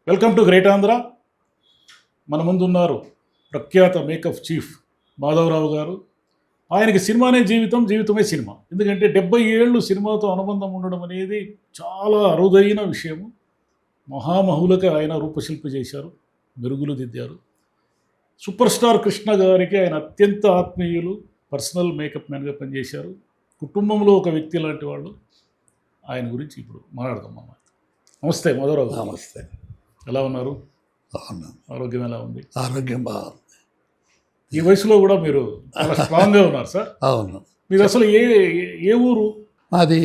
Welcome to great Andhra. మన ముందున్నారు ప్రఖ్యాత మేకప్ చీఫ్ మాధవరావు గారు. ఆయనకి సినిమానే జీవితం, జీవితమే సినిమా. ఎందుకంటే 70 ఏళ్ళు సినిమాతో అనుబంధం ఉండడం అనేది చాలా అరుదైన విషయము. మహామహులకు ఆయన రూపశిల్పి చేశారు, మెరుగులు దిద్దారు. సూపర్ స్టార్ కృష్ణ గారికి ఆయన అత్యంత ఆత్మీయులు, పర్సనల్ మేకప్ మ్యాన్గా పనిచేశారు. కుటుంబంలో ఒక వ్యక్తి లాంటి వాళ్ళు. ఆయన గురించి ఇప్పుడు మాట్లాడదాం మనం. నమస్తే మాధవరావు గారు. నమస్తే. ఎలా ఉన్నారు? బాగున్నాను. ఆరోగ్యం ఎలా ఉంది? ఆరోగ్యం బాగుంది. ఈ వయసులో కూడా మీరు చాలా స్ట్రాంగ్గా ఉన్నారు సార్. అవును. మీరు అసలు ఏ ఏ ఊరు? అది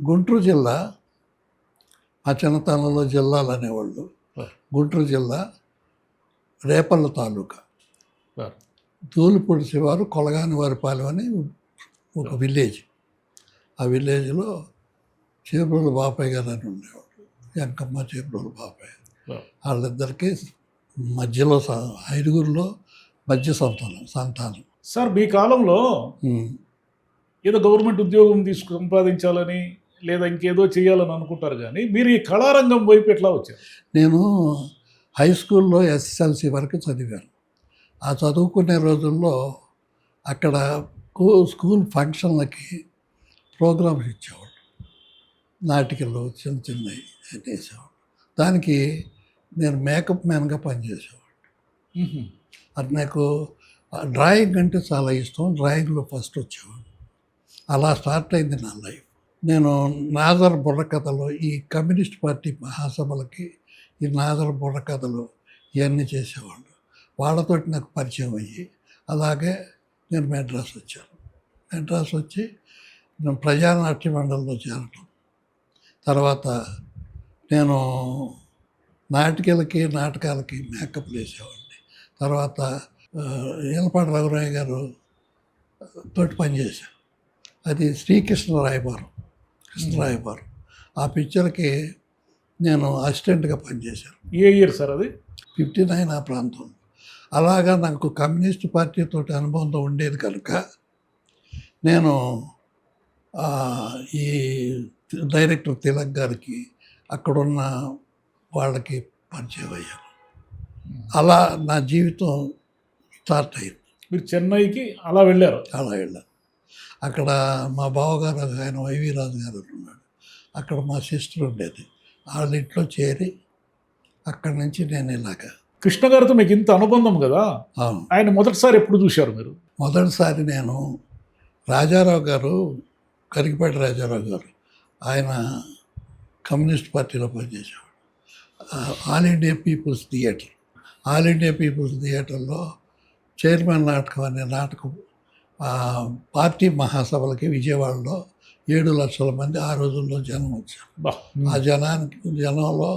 గుంటూరు జిల్లా. మా చిన్నతనంలో జిల్లాలు అనేవాళ్ళు. గుంటూరు జిల్లా, రేపల్ల తాలూకా, సార్ ధూళిపూడి శివారు, కొలగాని వారిపాలెం అని ఒక విలేజ్. ఆ విలేజ్లో చేబ్రోలు బాపయ్య గారు అని ఉండేవాడు. వెంకమ్మ, చేబ్రోలు బాపయ్య. వాళ్ళిద్దరికి మధ్యలో 5గురిలో మధ్య సంతానం. సార్ మీ కాలంలో ఏదో గవర్నమెంట్ ఉద్యోగం సంపాదించాలని లేదా ఇంకేదో చేయాలని అనుకుంటారు, కానీ మీరు ఈ కళారంగం వైపు ఎట్లా వచ్చారు? నేను హై స్కూల్లో ఎస్ఎస్ఎల్సి వరకు చదివాను. ఆ చదువుకునే రోజుల్లో అక్కడ స్కూల్ ఫంక్షన్లకి ప్రోగ్రామ్స్ ఇచ్చేవాళ్ళు. నాటికలు చిన్న చిన్నవి వేసేవాళ్ళు. దానికి నేను మేకప్ మ్యాన్గా పనిచేసేవాడు. అది నాకు డ్రాయింగ్ అంటే చాలా ఇష్టం. డ్రాయింగ్లో ఫస్ట్ వచ్చేవాడు. అలా స్టార్ట్ అయింది నా లైఫ్. నేను నాజర్ బుర్రకథలు, ఈ కమ్యూనిస్ట్ పార్టీ మహాసభలకి ఈ నాజర్ బుర్రకథలు ఇవన్నీ చేసేవాళ్ళు. వాళ్ళతోటి నాకు పరిచయం అయ్యి అలాగే నేను మెడ్రాస్ వచ్చాను. మెడ్రాస్ వచ్చి నేను ప్రజానాట్య మండలిలో చేరటం. తర్వాత నేను నాటకాలకి మేకప్ వేసేవాడిని. తర్వాత ఈలపాటి రఘురాయ గారు తోటి పనిచేశాను. అది కృష్ణరాయబారం. ఆ పిక్చర్కి నేను అసిస్టెంట్గా పనిచేశాను. ఏ ఇయర్ సార్ అది? 59 ఆ ప్రాంతం. అలాగా నాకు కమ్యూనిస్ట్ పార్టీతో అనుబంధం ఉండేది కనుక నేను ఈ డైరెక్టర్ తిలక్ గారికి, అక్కడున్న వాళ్ళకి పరిచయం అయ్యాను. అలా నా జీవితం స్టార్ట్ అయింది. మీరు చెన్నైకి అలా వెళ్ళారు? అలా వెళ్ళాను. అక్కడ మా బావగారు ఆయన వైవి రాజు గారు ఉన్నాడు. అక్కడ మా సిస్టర్ ఉండేది. వాళ్ళ ఇంట్లో చేరి అక్కడి నుంచి నేను ఇలాగా. కృష్ణ గారితో మీకు ఇంత అనుబంధం కదా, అవును. ఆయన మొదటిసారి ఎప్పుడు చూశారు మీరు? మొదటిసారి నేను రాజారావు గారు, కరికిపాటి రాజారావు గారు, ఆయన కమ్యూనిస్ట్ పార్టీలో పనిచేసేవాడు. ఆల్ ఇండియా పీపుల్స్ థియేటర్లో చైర్మన్ నాటకం అనే నాటకం పార్టీ మహాసభలకి విజయవాడలో 7 లక్షల మంది ఆ రోజుల్లో జనం వచ్చారు. ఆ జనంలో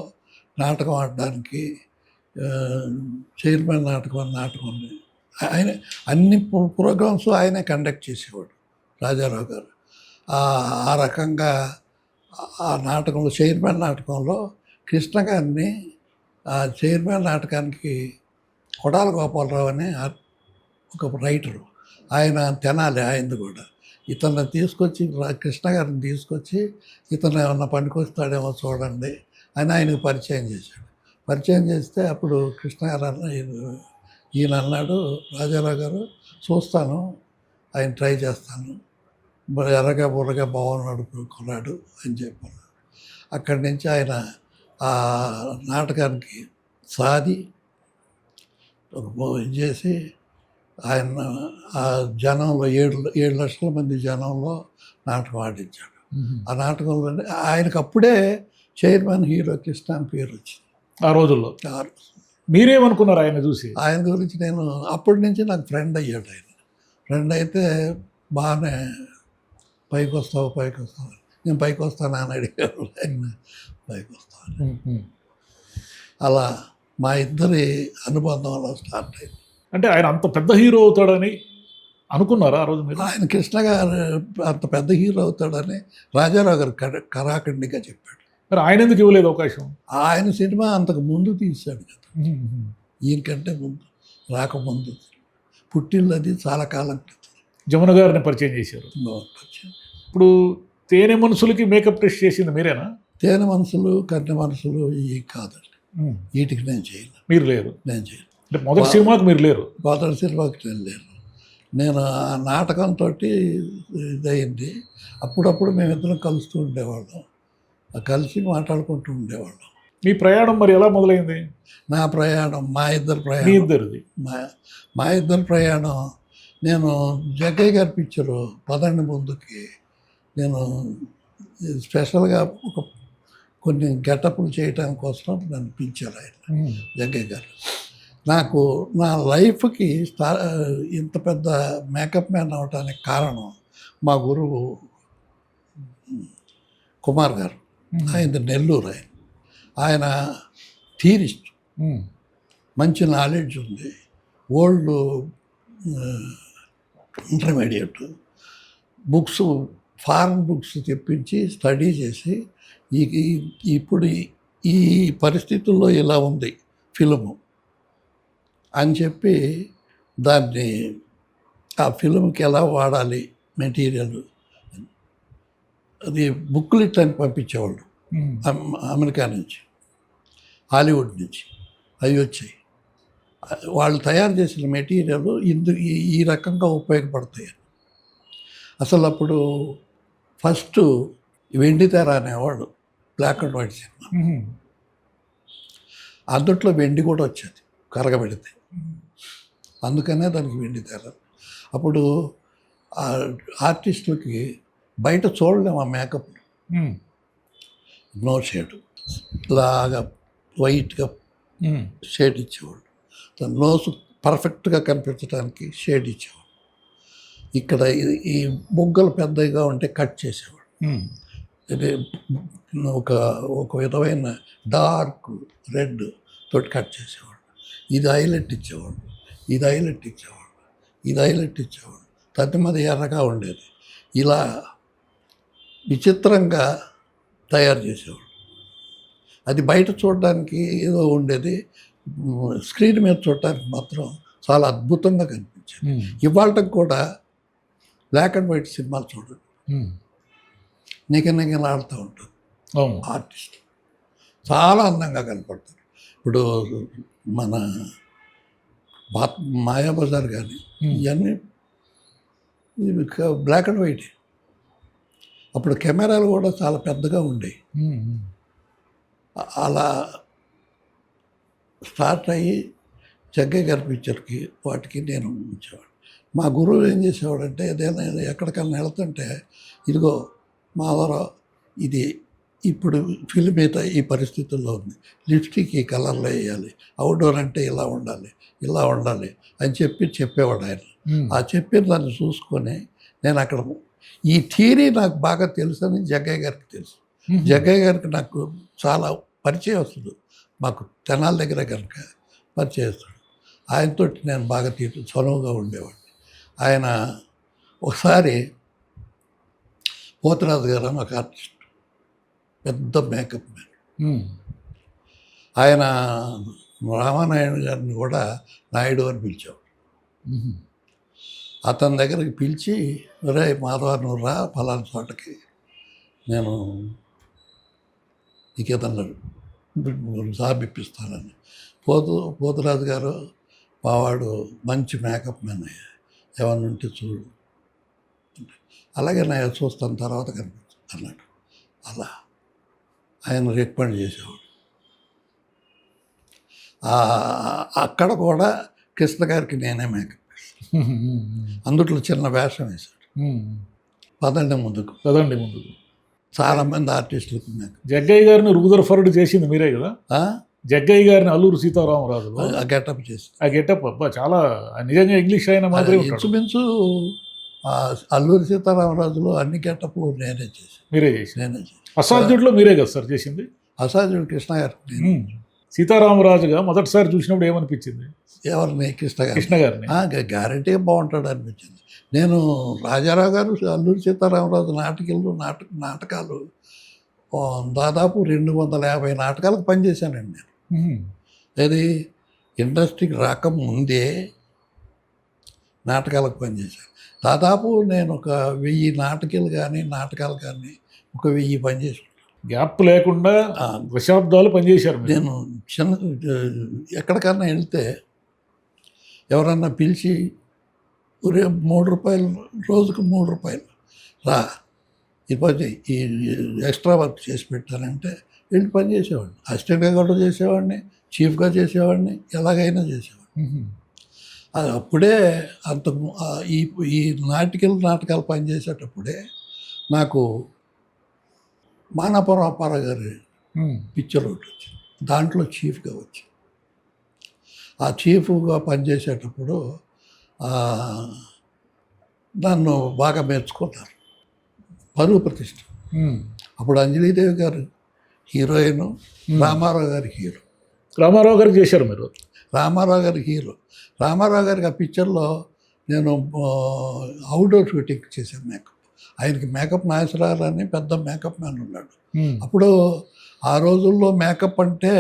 నాటకం ఆడడానికి చైర్మన్ నాటకం ఉంది. ఆయన అన్ని ప్రోగ్రామ్స్ ఆయనే కండక్ట్ చేసేవాడు రాజారావు గారు. ఆ రకంగా ఆ నాటకంలో, చైర్మన్ నాటకంలో కృష్ణ గారిని ఆ చైర్మన్ నాటకానికి కొడాల గోపాలరావు అనే ఒక రైటరు, ఆయన తెనాలి, ఆయనది కూడా. ఇతన్ని తీసుకొచ్చి, కృష్ణ గారిని తీసుకొచ్చి, ఇతను ఏమన్నా పనికొస్తాడేమో చూడండి అని ఆయనకు పరిచయం చేశాడు. పరిచయం చేస్తే అప్పుడు కృష్ణ గారు ఈయన అన్నాడు, రాజారావు గారు చూస్తాను, ఆయన ట్రై చేస్తాను, ఎర్రగా బుర్రగా బాగున్నాడు కొన్నాడు అని చెప్పాను. అక్కడి నుంచి ఆయన ఆ నాటకానికి సాది చేసి ఆయన ఆ జనంలో 7 లక్షల మంది జనంలో నాటకం ఆడించాడు. ఆ నాటకంలో ఆయనకు అప్పుడే చైర్మన్ హీరో కృష్ణ అని పేరు వచ్చింది ఆ రోజుల్లో. మీరేమనుకున్నారు ఆయన చూసి? ఆయన గురించి నేను అప్పటి నుంచి నాకు ఫ్రెండ్ అయ్యాడు. ఆయన ఫ్రెండ్ అయితే బాగానే పైకి వస్తావు నేను పైకి వస్తాను అని అడిగాడు. ఆయన పైకి వస్తాను. అలా మా ఇద్దరి అనుబంధం అలా స్టార్ట్ అయింది. అంటే ఆయన అంత పెద్ద హీరో అవుతాడని అనుకున్నారా ఆ రోజు మీరు? ఆయన కృష్ణ గారు అంత పెద్ద హీరో అవుతాడని రాజారావు గారు కరాఖండిగా చెప్పాడు. మరి ఆయన ఎందుకు ఇవ్వలేదు అవకాశం? ఆయన సినిమా అంతకు ముందు తీశాడు కదా, ఈయనకంటే ముందు, రాకముందు. పుట్టిల్లది చాలా కాలం క్రితం. జమున గారిని పరిచయం చేశారు. ఇప్పుడు తేనె మనుషులకి మేకప్ టెస్ట్ చేసింది మీరేనా? తేనె మనసులు కన్నె మనసులు ఇవి కాదండి. వీటికి నేను చేయను. మీరు లేరు. నేను చేయను. అంటే మొదటి సినిమాకి మీరు లేరు. మొదటి సినిమాకి నేను లేను. నేను ఆ నాటకంతో ఇదయింది. అప్పుడప్పుడు మేమిద్దరం కలుస్తూ ఉండేవాళ్ళం. కలిసి మాట్లాడుకుంటూ ఉండేవాళ్ళం. మీ ప్రయాణం మరి ఎలా మొదలైంది? నా ప్రయాణం, మా ఇద్దరు మీ ప్రయాణం, ఇద్దరిది. మా ఇద్దరు ప్రయాణం, నేను జగ్గయ్య గారి పిక్చరు పదండి ముందుకి నేను స్పెషల్గా కొన్ని గెటప్లు చేయటం కోసం నన్ను పిలిచారు ఆయన జగ్గయ్య గారు. నాకు నా లైఫ్కి ఇంత పెద్ద మేకప్ మ్యాన్ అవడానికి కారణం మా గురువు కుమార్ గారు. ఆయన నెల్లూరు. ఆయన థీరిస్ట్, మంచి నాలెడ్జ్ ఉంది, old intermediate books, foreign books తెప్పించి స్టడీ చేసి ఇప్పుడు ఈ పరిస్థితుల్లో ఇలా ఉంది ఫిల్ము అని చెప్పి దాన్ని ఆ ఫిల్మ్కి ఎలా వాడాలి మెటీరియల్ అది బుక్లెట్ అని పంపించేవాళ్ళు అమెరికా నుంచి, హాలీవుడ్ నుంచి. అవి వచ్చాయి. వాళ్ళు తయారు చేసిన మెటీరియల్ ఈ రకంగా ఉపయోగపడతాయి. అసలు అప్పుడు ఫస్ట్ వెండితెర అనేవాడు, బ్లాక్ అండ్ వైట్ సినిమా. అందుట్లో వెండి కూడా వచ్చేది కరగబెడితే, అందుకనే దానికి వెండితెర. అప్పుడు ఆర్టిస్టులకి బయట చూడలేము ఆ మేకప్, నో షేడ్ లాగా వైట్గా షేడ్ ఇచ్చేవాళ్ళు. నోసు పర్ఫెక్ట్గా కనిపించడానికి షేడ్ ఇచ్చేవాళ్ళు. ఇక్కడ ఈ బొగ్గలు పెద్దగా ఉంటే కట్ చేసేవాడు. ఇది ఒక విధమైన డార్క్ రెడ్ తోటి కట్ చేసేవాడు. ఇది హైలైట్ ఇచ్చేవాడు, ఇది హైలైట్ ఇచ్చేవాడు, ఇది హైలైట్ ఇచ్చేవాడు. తది మీద ఎర్రగా ఉండేది. ఇలా విచిత్రంగా తయారు చేసేవాడు. అది బయట చూడడానికి ఏదో ఉండేది, స్క్రీన్ మీద చూడటానికి మాత్రం చాలా అద్భుతంగా కనిపించేది. ఇవాళకి కూడా బ్లాక్ అండ్ వైట్ సినిమాలు చూడండి, నిగనిగలాడుతూ ఉంటుంది. ఆర్టిస్ట్ చాలా అందంగా కనపడతారు. ఇప్పుడు మన మాయాబజార్ కానీ ఇవన్నీ బ్లాక్ అండ్ వైట్. అప్పుడు కెమెరాలు కూడా చాలా పెద్దగా ఉండేవి. అలా స్టార్ట్ అయ్యి జగ్గయ్య గారి పిక్చర్కి వాటికి నేను ఉంచేవాడు. మా గురువు ఏం చేసేవాడంటే ఏదైనా ఎక్కడికన్నా వెళ్తుంటే, ఇదిగో మాధవరావు, ఇది ఇప్పుడు ఫిల్మ్ అయితే ఈ పరిస్థితుల్లో ఉంది, లిప్స్టిక్ ఈ కలర్లో వేయాలి, అవుట్డోర్ అంటే ఇలా ఉండాలి, ఇలా ఉండాలి అని చెప్పేవాడు ఆయన. ఆ చెప్పిన దాన్ని చూసుకొని నేను అక్కడ ఈ థియరీ నాకు బాగా తెలుసని జగ్గయ్య గారికి తెలుసు. జగ్గయ్య గారికి నాకు చాలా పరిచయస్తుడు, మాకు తెనాల దగ్గర కనుక పరిచయస్తుడు. ఆయనతో నేను బాగా చనువుగా ఉండేవాడిని. ఆయన ఒకసారి పోతరాజు గారు అని ఒక ఆర్టిస్ట్, పెద్ద మేకప్ మ్యాన్, ఆయన రామానాయుడు గారిని కూడా నాయుడు అని పిలిచేవాడు. అతని దగ్గరికి పిలిచి, రే మాధవ నువ్వు రా ఫలానా చోటకి, నేను నీకేదన్నా జాబ్ ఇప్పిస్తానని. పోతురాజు గారు మావాడు మంచి మేకప్ మ్యాన్, ఏమన్నా ఉంటే చూడు, అలాగే నేను చూస్తాను తర్వాత కనిపించు అన్నాడు. అలా ఆయన రికమెండ్ చేసేవాడు. అక్కడ కూడా కృష్ణ గారికి నేనే మేకప్ వేస్తాను. అందుట్లో చిన్న వేషం వేశాడు. పదండి ముందుకు. చాలామంది ఆర్టిస్టులకు మేకప్. జగ్గయ్య గారిని రూదర్ఫర్డ్ చేసింది మీరే కదా? జగ్గయ్య గారిని అల్లూరు సీతారామరాజు ఆ గెటప్ చేసి, ఆ గెటప్ అబ్బా చాలా నిజంగా ఇంగ్లీష్ అయిన మాదిరి ఇంచుమించు అల్లూరి సీతారామరాజులో అన్ని గెటప్లు నేనే చేసి. మీరే చేసి? నేనే చేసి. అసాధ్యుడిలో మీరే కదా సార్ చేసింది? అసాధ్యుడు కృష్ణ గారు. సీతారామరాజుగా మొదటిసారి చూసినప్పుడు ఏమనిపించింది? ఎవరిని? కృష్ణ గారిని. గ్యారెంటీగా బాగుంటాడు అనిపించింది. నేను రాజారావు గారు అల్లూరి సీతారామరాజు నాటకాలు దాదాపు 250 నాటకాలకు పనిచేశానండి నేను. అది ఇండస్ట్రీకి రాకముందే నాటకాలకు పనిచేశాను. దాదాపు నేను ఒక 1000 నాటకాలు కానీ ఒక 1000 పనిచేసాను. గ్యాప్ లేకుండా ఆ, దశాబ్దాలు పనిచేశారు మీరు. నేను ఎక్కడికన్నా వెళ్తే ఎవరన్నా పిలిచి ఒరే ₹3 రోజుకు ₹3 రా ఇప్పుడు ఈ ఎక్స్ట్రా వర్క్ చేసి పెట్టానంటే వెళ్ళి పని చేసేవాడిని. అసిస్టెంట్గా కూడా చేసేవాడిని, చీఫ్గా చేసేవాడిని, ఎలాగైనా చేసేవాడిని. మ్మ్. అది అప్పుడే అంత ఈ ఈ నాటకాలు పనిచేసేటప్పుడే నాకు మానపురం అప్పారావు గారి మ్మ్. పిక్చర్ ఒకటి వచ్చింది. దాంట్లో చీఫ్గా వచ్చి ఆ చీఫ్గా పనిచేసేటప్పుడు నన్ను బాగా మెచ్చుకున్నారు. పరువు ప్రతిష్ట. మ్మ్. అప్పుడు అంజలీదేవి గారు హీరోయిన్, రామారావు గారి హీరో. రామారావు గారికి చేశారు మీరు. రామారావు గారి హీరో. రామారావు గారికి ఆ పిక్చర్లో నేను అవుట్డోర్ షూటింగ్ చేశాను మేకప్. ఆయనకి మేకప్ నాగేశ్వరరావు అని పెద్ద మేకప్ మ్యాన్ ఉన్నాడు. మ్మ్. అప్పుడు ఆ రోజుల్లో మేకప్ అంటే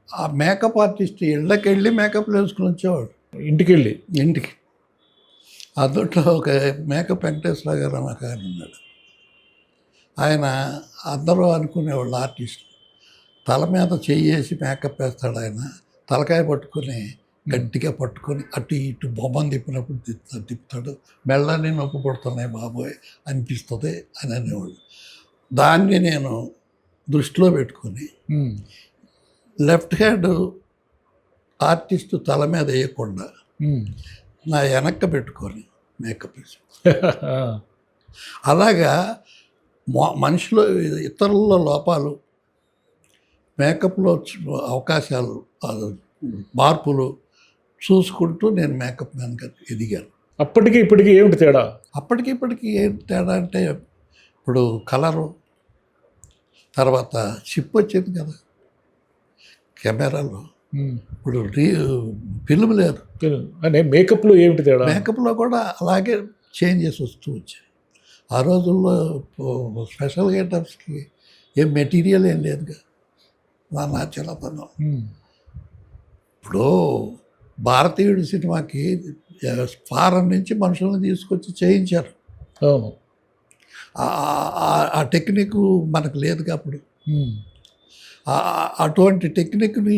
ఆ మేకప్ ఆర్టిస్ట్ ఇళ్ళకి వెళ్ళి మేకప్ వేసుకుని వచ్చేవాడు ఇంటికి వెళ్ళి. ఇంటికి. అందులో ఒక మేకప్ వెంకటేశ్వరరావు గారు అని ఒక ఆయన ఉన్నాడు. ఆయన అందరూ అనుకునేవాళ్ళు ఆర్టిస్టులు. తల మీద చెయ్యేసి మేకప్ వేస్తాడు ఆయన. తలకాయ పట్టుకొని గట్టిగా పట్టుకొని అటు ఇటు బొమ్మను తిప్పినప్పుడు తిప్పుతాడు. మెళ్ళని నొప్పి పడుతున్నాయి బాబోయ్ అనిపిస్తుంది అని అనేవాళ్ళు. దాన్ని నేను దృష్టిలో పెట్టుకొని మ్మ్. లెఫ్ట్ హ్యాండ్ ఆర్టిస్ట్ తల మీద వేయకుండా మ్మ్. నా వెనక్క పెట్టుకొని మేకప్ వేసి అలాగా మనిషిలో ఇతరుల లోపాలు, మేకప్లో అవకాశాలు, మార్పులు చూసుకుంటూ నేను మేకప్ మ్యాన్గా ఎదిగాను. అప్పటికి ఇప్పటికి ఏమిటి తేడా? అప్పటికి ఇప్పటికి ఏం తేడా అంటే ఇప్పుడు కలరు, తర్వాత చిప్ వచ్చింది కదా కెమెరాలో. మ్మ్. ఇప్పుడు ఫిల్మ్ లేదు. అంటే మేకప్లో ఏమిటి తేడా? మేకప్లో కూడా అలాగే చేంజెస్ వస్తూ వచ్చాయి. ఆ రోజుల్లో స్పెషల్ గెటప్స్కి ఏం మెటీరియల్ ఏం లేదుగా. నా చిన్నతనం. మ్మ్. ఇప్పుడు భారతీయుడు సినిమాకి ఫారెన్ నుంచి మనుషులను తీసుకొచ్చి చేయించారు. అవును. ఆ టెక్నిక్ మనకు లేదుగా అప్పుడు. మ్మ్. అటువంటి టెక్నిక్ని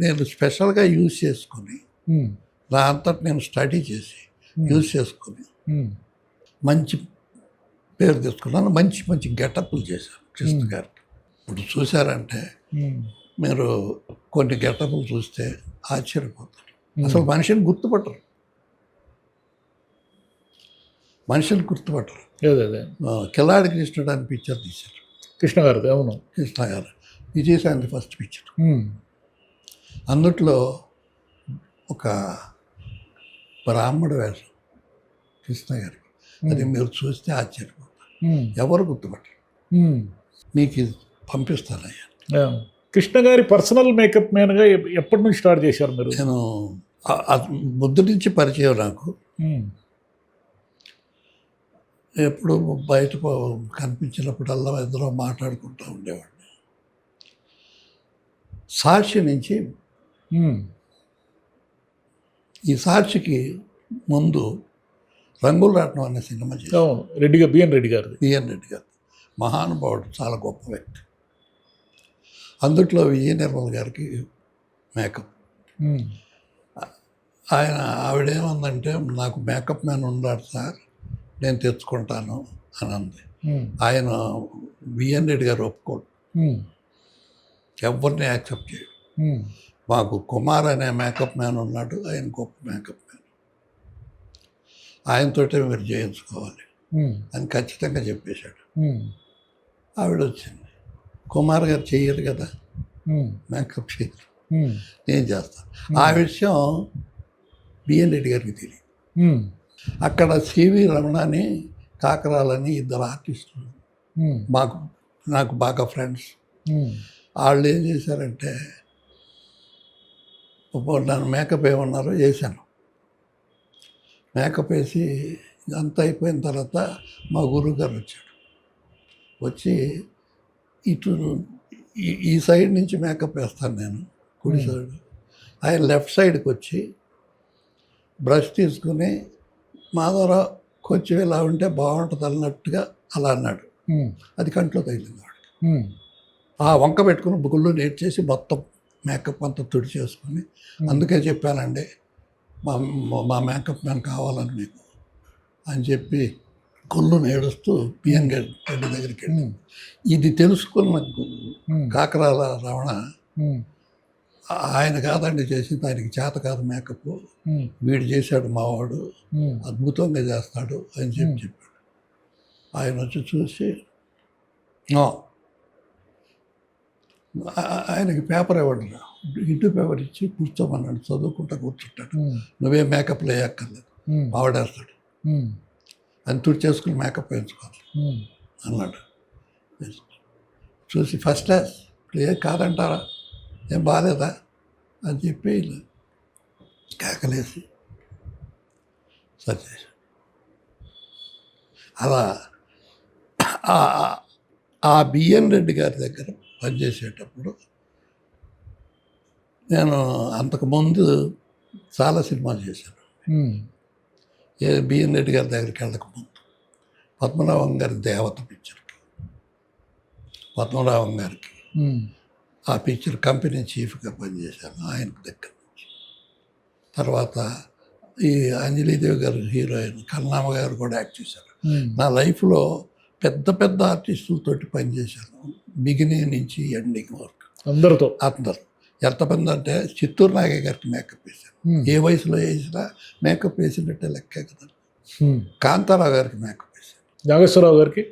నేను స్పెషల్గా యూజ్ చేసుకొని మ్మ్. నా అంతటి నేను స్టడీ చేసి యూజ్ చేసుకొని మ్మ్. మంచి పేరు తెచ్చుకున్నాను. మంచి మంచి గెటప్లు చేశాను కృష్ణ గారికి. ఇప్పుడు చూశారంటే మ్మ్. మీరు కొన్ని గెటప్లు చూస్తే ఆశ్చర్యపోతారు. అసలు మనిషిని గుర్తుపట్టరు. అదే కిలాడి కృష్ణుడు అని పిక్చర్ తీశారు కృష్ణ గారిది. అవును. కృష్ణ గారు. Vijayashanti first picture. మ్మ్. అందుట్లో ఒక బ్రాహ్మణ వేషం కృష్ణ గారికి. అది మీరు చూస్తే ఆశ్చర్యపోతారు. మ్మ్. ఎవరు గుర్తుపట్టరు. మ్మ్. మీకు ఇది పంపిస్తానయ్యా. కృష్ణ గారి పర్సనల్ మేకప్ మ్యాన్గా ఎప్పటి నుంచి స్టార్ట్ చేశారు మీరు? నేను ముద్దు నుంచి పరిచయం నాకు. మ్మ్. ఎప్పుడు బయట కనిపించినప్పుడల్లా ఇద్దరు మాట్లాడుకుంటూ ఉండేవాడిని. సాక్షి నుంచి మ్మ్. ఈ సాక్షికి ముందు రంగుల రాట్నం అనే సినిమా చేశాను. అవును. బిఎన్ రెడ్డి గారిది. బిఎన్ రెడ్డి గారు మహానుభావుడు, చాలా గొప్ప వ్యక్తి. అందుట్లో విజయ నిర్మల్ గారికి మేకప్. మ్మ్. ఆవిడేమందంటే నాకు మేకప్ మ్యాన్ ఉన్నాడు సార్, నేను తెచ్చుకుంటాను అని అంది. మ్మ్. ఆయన బిఎన్ రెడ్డి గారు ఒప్పుకోడు, మ్మ్. ఎవరిని యాక్సెప్ట్ చేయడు. మ్మ్. మాకు కుమార్ అనే మేకప్ మ్యాన్ ఉన్నాడు, ఆయన గొప్ప మేకప్ మ్యాన్, ఆయనతోటే మీరు చేయించుకోవాలి మ్మ్. అని ఖచ్చితంగా చెప్పేశాడు. మ్మ్. ఆవిడ వచ్చింది. కుమార్ గారు చెయ్యరు కదా మ్మ్. మేకప్ చేయరు, మ్మ్. నేను చేస్తాను. ఆ విషయం బిఎన్ రెడ్డి గారికి తెలియదు. మ్మ్. అక్కడ సివి రమణని, కాకరాలని ఇద్దరు ఆర్టిస్టులు మ్మ్. నాకు బాగా ఫ్రెండ్స్. మ్మ్. వాళ్ళు ఏం చేశారంటే నన్ను మేకప్ ఏమన్నారో వేశాను. మేకప్ వేసి అంతా అయిపోయిన తర్వాత మా గురువు గారు వచ్చాడు. వచ్చి ఇటు ఈ సైడ్ నుంచి మేకప్ వేస్తాను నేను, కుడి సైడ్. ఆయన లెఫ్ట్ సైడ్కి వచ్చి బ్రష్ తీసుకుని మాధవరావు కొంచెం ఇలా ఉంటే బాగుంటుంది అన్నట్టుగా అలా అన్నాడు. మ్మ్. అది కంట్లో తగిలింది వాడికి. ఉమ్, ఆ వంక పెట్టుకుని గుళ్ళు నేట్ చేసి మొత్తం మేకప్ అంతా తుడి చేసుకుని, అందుకే చెప్పానండి మా మా మేకప్ మ్యాన్ కావాలని మీకు అని చెప్పి గుళ్ళు నేడుస్తూ పిఎన్ రెడ్డి దగ్గరికి వెళ్ళి, ఇది తెలుసుకున్న కాకరాల రమణ, ఉమ్, ఆయన కాదండి చేసింది, ఆయనకి చేత కాదు మేకప్, ఉమ్, వీడు చేశాడు మావాడు, ఉమ్, అద్భుతంగా చేస్తాడు అని చెప్పాడు. ఆయన వచ్చి చూసి "నో." ఆయనకి పేపర్ ఇవ్వడు, ఇంటి పేపర్ ఇచ్చి కూర్చోమన్నాడు, చదువుకుంటా కూర్చుంటాడు, ఉమ్, నువ్వేం మేకప్లు వేయక్కర్లేదు, ఉమ్, మావాడేస్తాడు ఉమ్, అని తుడి చేసుకుని మేకప్ వేయించుకోవాలి ఉమ్, అన్నాడు. చూసి ఫస్ట్ క్లాస్, ఏం కాదంటారా, ఏం బాగాలేదా అని చెప్పి ఇలా కేకలేసి సరి చేశాడు. అలా ఆ బిఎన్ రెడ్డి గారి దగ్గర పనిచేసేటప్పుడు నేను అంతకుముందు చాలా సినిమాలు చేశాను. ఉమ్, బిఎన్ రెడ్డి గారి దగ్గరికి వెళ్ళకముందు పద్మనాభం గారి దేవత పిక్చర్కి, పద్మనాభం గారికి ఉమ్, ఆ పిక్చర్ కంపెనీ చీఫ్గా పనిచేశాను ఆయన దగ్గర నుంచి. తర్వాత ఈ అంజలీదేవి గారు హీరోయిన్, కల్నామ గారు కూడా యాక్ట్ చేశారు. ఉమ్, నా లైఫ్లో పెద్ద పెద్ద ఆర్టిస్టులతోటి పనిచేశాను, బిగినింగ్ నుంచి ఎండింగ్ వరకు. అందరితో. అందరు ఎంతమంది అంటే చిత్తూరు నాగయ్య గారికి మేకప్ వేశాను, ఏ వయసులో వేసినా మేకప్ వేసినట్టే లెక్కే కదా. ఉమ్, కాంతారావు గారికి మేకప్ వేశాను, నాగేశ్వరరావు గారికి,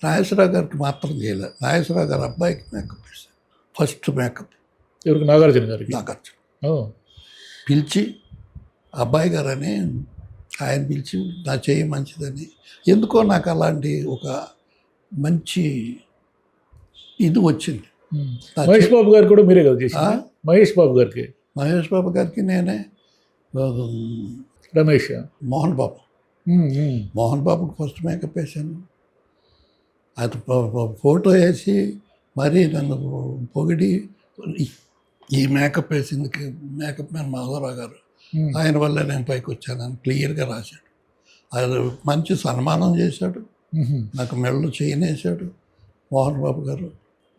నాగేశ్వరరావు గారికి మాత్రం చేయలేదు, నాగేశ్వరరావు గారి అబ్బాయికి మేకప్ వేశాను. ఫస్ట్ మేకప్ ఎవరికి? నాగార్జున గారికి. నాగార్జున ఓ, పిలిచి అబ్బాయి గారని ఆయన పిలిచి నా చేయి మంచిదని, ఎందుకో నాకు అలాంటి ఒక మంచి ఇది వచ్చింది. ఉమ్. మహేష్ బాబు గారికి కూడా మీరే కదా చేసి? మహేష్ బాబు గారికి, మహేష్ బాబు గారికి నేనే, రమేష్, మోహన్ బాబు, ఉమ్, ఉమ్, మోహన్ బాబుకి ఫస్ట్ మేకప్ వేశాను. అది ఫోటో వేసి మరీ నన్ను పొగిడి, ఈ మేకప్ వేసింది మేకప్ మ్యాన్ మాధవరావు గారు, ఉమ్, ఆయన వల్ల నేను పైకి వచ్చానని క్లియర్గా రాశాడు. అది మంచి సన్మానం చేశాడు, ఉమ్. నాకు మెడలో చేయనేసాడు మోహన్ బాబు గారు.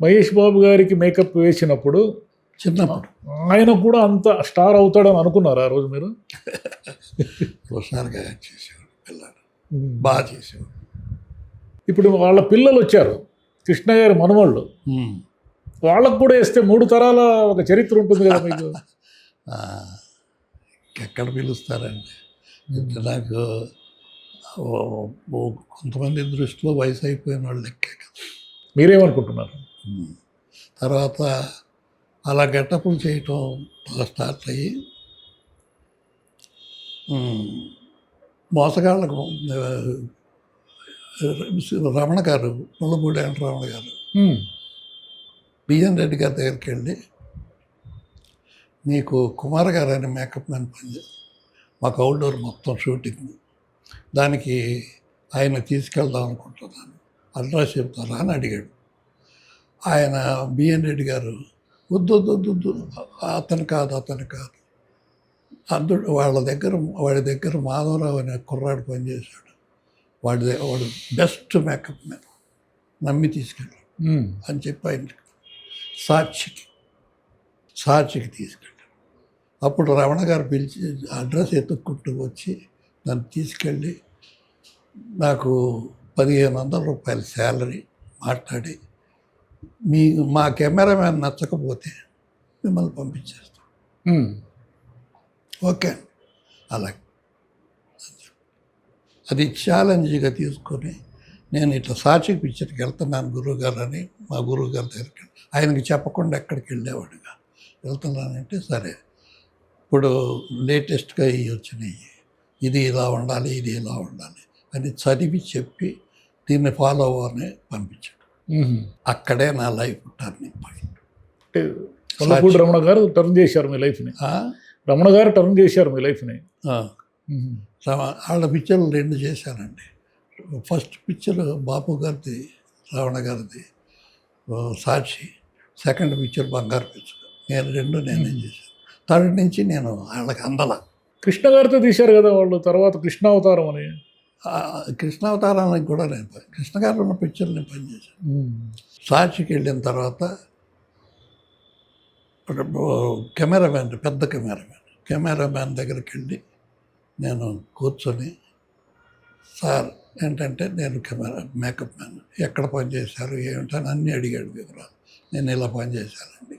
మహేష్ బాబు గారికి మేకప్ వేసినప్పుడు చిన్నప్పుడు ఆయన కూడా అంత స్టార్ అవుతాడని అనుకున్నారు ఆ రోజు మీరు? హుషారుగా యాక్ట్ చేసేవాడు పిల్లాడు, బాగా చేసేవాడు. ఇప్పుడు వాళ్ళ పిల్లలు వచ్చారు, కృష్ణ గారి మనవాళ్ళు, వాళ్ళకు కూడా వేస్తే 3 తరాల ఒక చరిత్ర ఉంటుంది కదా మీకు. ఎక్కడ పిలుస్తారండి, నాకు కొంతమంది దృష్టిలో వయసు అయిపోయిన వాళ్ళు లెక్కే కదా. మీరేమనుకుంటున్నారు? తర్వాత అలా గెటప్పులు చేయటం స్టార్ట్ అయ్యి మోసగాళ్ళకు రమణ గారు, ముళ్ళపూడి రమణ గారు బిఎన్ రెడ్డి గారి దగ్గరికి వెళ్ళి, నీకు కుమార్ గారు అని మేకప్ మ్యాన్ పని, మాకు అవుట్డోర్ మొత్తం షూటింగ్, దానికి ఆయన తీసుకెళ్దాం అనుకుంటున్నాను, అడ్రస్ చెప్తారా అని అడిగాడు. ఆయన బిఎన్ రెడ్డి గారు, వద్దు వద్దు వద్దు వద్దు, అతను కాదు అందుడు వాడి దగ్గర మాధవరావు అనే కుర్రాడు పనిచేశాడు, వాడు బెస్ట్ మేకప్ మ్యాన్, నమ్మి తీసుకెళ్ళాడు అని చెప్పి ఆయన సాక్షికి తీసుకెళ్ళాడు. అప్పుడు రమణ గారు పిలిచి అడ్రస్ ఎత్తుక్కుంటూ వచ్చి నన్ను తీసుకెళ్ళి నాకు 1500 రూపాయల శాలరీ మాట్లాడి, మా కెమెరామ్యాన్ నచ్చకపోతే మిమ్మల్ని పంపించేస్తాం. ఓకే అలాగే, అది ఛాలెంజ్గా తీసుకొని నేను ఇట్లా సాక్షికి పిక్చర్కి వెళ్తున్నాను గురువుగారు అని మా గురువు గారి దగ్గరికి, ఆయనకి చెప్పకుండా ఎక్కడికి వెళ్ళేవాడుగా, వెళ్తున్నానంటే సరే ఇప్పుడు లేటెస్ట్గా ఇవి వచ్చినాయి, ఇది ఇలా ఉండాలి, ఇది ఇలా ఉండాలి అని చదివి చెప్పి దీన్ని ఫాలో అవ్వని పంపించాడు. అక్కడే నా life turning point. Mullapudi Ramana గారు టర్న్ చేశారు మీ లైఫ్ని. రమణ గారు టర్న్ చేశారు మీ లైఫ్ని. వాళ్ళ పిక్చర్లు 2 చేశానండి. ఫస్ట్ పిక్చర్ బాపు గారిది, రావణ గారిది సాక్షి, సెకండ్ పిక్చర్ బంగారు పిక్చర్, నేను నేనే చేశాను. థర్డ్ నుంచి నేను వాళ్ళకి అందల. కృష్ణ గారితో తీశారు కదా వాళ్ళు, తర్వాత కృష్ణావతారం అని. కృష్ణావతారానికి కూడా నేను కృష్ణ గారు ఉన్న పిక్చర్ నేను పనిచేశాను. సాక్షికి వెళ్ళిన తర్వాత కెమెరామ్యాన్, పెద్ద కెమెరామ్యాన్ దగ్గరికి వెళ్ళి నేను కూర్చొని, సార్ ఏంటంటే నేను మేకప్ మ్యాన్, ఎక్కడ పనిచేశారు ఏమిటని అన్నీ అడిగాడు వివరాలు. నేను ఇలా పనిచేశానండి,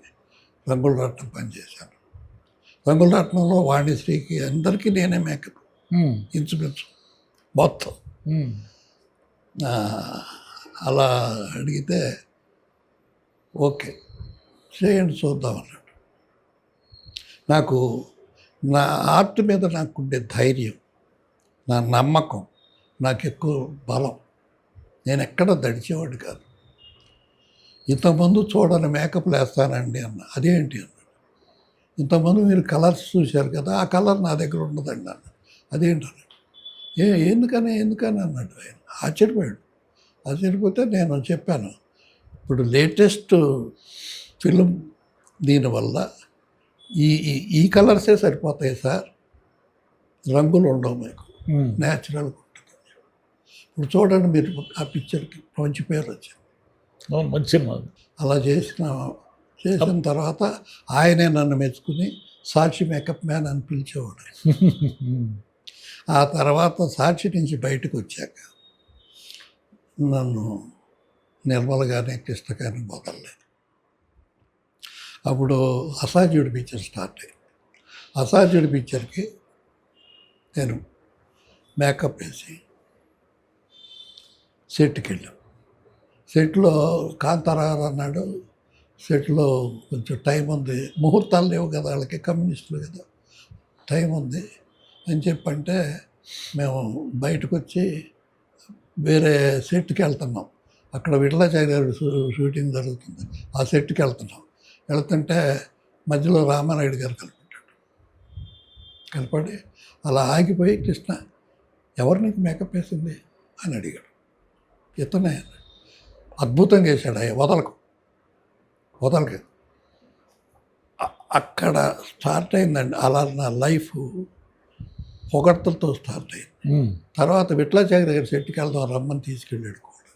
రంగులరత్నం పనిచేశాను. రంగులరత్నంలో వాణిశ్రీకి అందరికీ నేనే మేకప్, ఇంచుమించు మొత్తం. అలా అడిగితే ఓకే చేయండి చూద్దాం అన్నాడు. నాకు నా ఆర్ట్ మీద నాకుండే ధైర్యం, నా నమ్మకం, నాకు ఎక్కువ బలం. నేను ఎక్కడ దడిచేవాడు కాదు. ఇంతకుముందు చూడని మేకప్లు వేస్తానండి అన్న. అదేంటి అన్నాడు. ఇంతకుముందు మీరు కలర్స్ చూశారు కదా, ఆ కలర్ నా దగ్గర ఉండదండి అన్న. అదేంటి అన్నాడు. ఎందుకని అన్నాడు ఆయన. ఆశ్చర్యపోతే నేను చెప్పాను, ఇప్పుడు లేటెస్ట్ ఫిలిం దీనివల్ల ఈ కలర్సే సరిపోతాయి సార్, రంగులు ఉండవు మీకు, న్యాచురల్గా ఉంటుంది. ఇప్పుడు చూడండి మీరు ఆ పిక్చర్కి మంచి పేరు వచ్చింది. మంచి సినిమా. అలా చేసిన తర్వాత ఆయనే నన్ను మెచ్చుకుని సాక్షి మేకప్ మ్యాన్ అని పిలిచేవాడు. ఆ తర్వాత సాక్షి నుంచి బయటకు వచ్చాక నన్ను నిర్మల గారిని, కృష్ణ గారిని వదలలేదు. అప్పుడు అసాధ్యుడి పిక్చర్ స్టార్ట్ అయింది. అసాధ్యుడి పిక్చర్కి నేను మేకప్ వేసి సెట్కి వెళ్ళాం. సెట్లో కాంతారావు అన్నాడు, సెట్లో కొంచెం టైం ఉంది, ముహూర్తాలు లేవు కదా వాళ్ళకి, కమ్యూనిస్టులు కదా, టైం ఉంది అని చెప్పంటే మేము బయటకు వచ్చి వేరే సెట్కి వెళ్తున్నాం. అక్కడ విఠలాచార్య గారి షూటింగ్ జరుగుతుంది, ఆ సెట్కి వెళ్తుంటే మధ్యలో రామానాయుడు గారు కనపడి అలా ఆగిపోయి, కృష్ణ ఎవరు నీకు మేకప్ వేసింది అని అడిగాడు. ఇతనే అద్భుతంగా వేశాడు, వదలకు. అక్కడ స్టార్ట్ అయిందండి అలా నా లైఫ్. పొగడ్తలతో స్టార్ట్ అయింది. తర్వాత విఠలాచార్య గారి సెట్కి వెళ్దాం రమ్మని తీసుకెళ్ళాడు కూడా.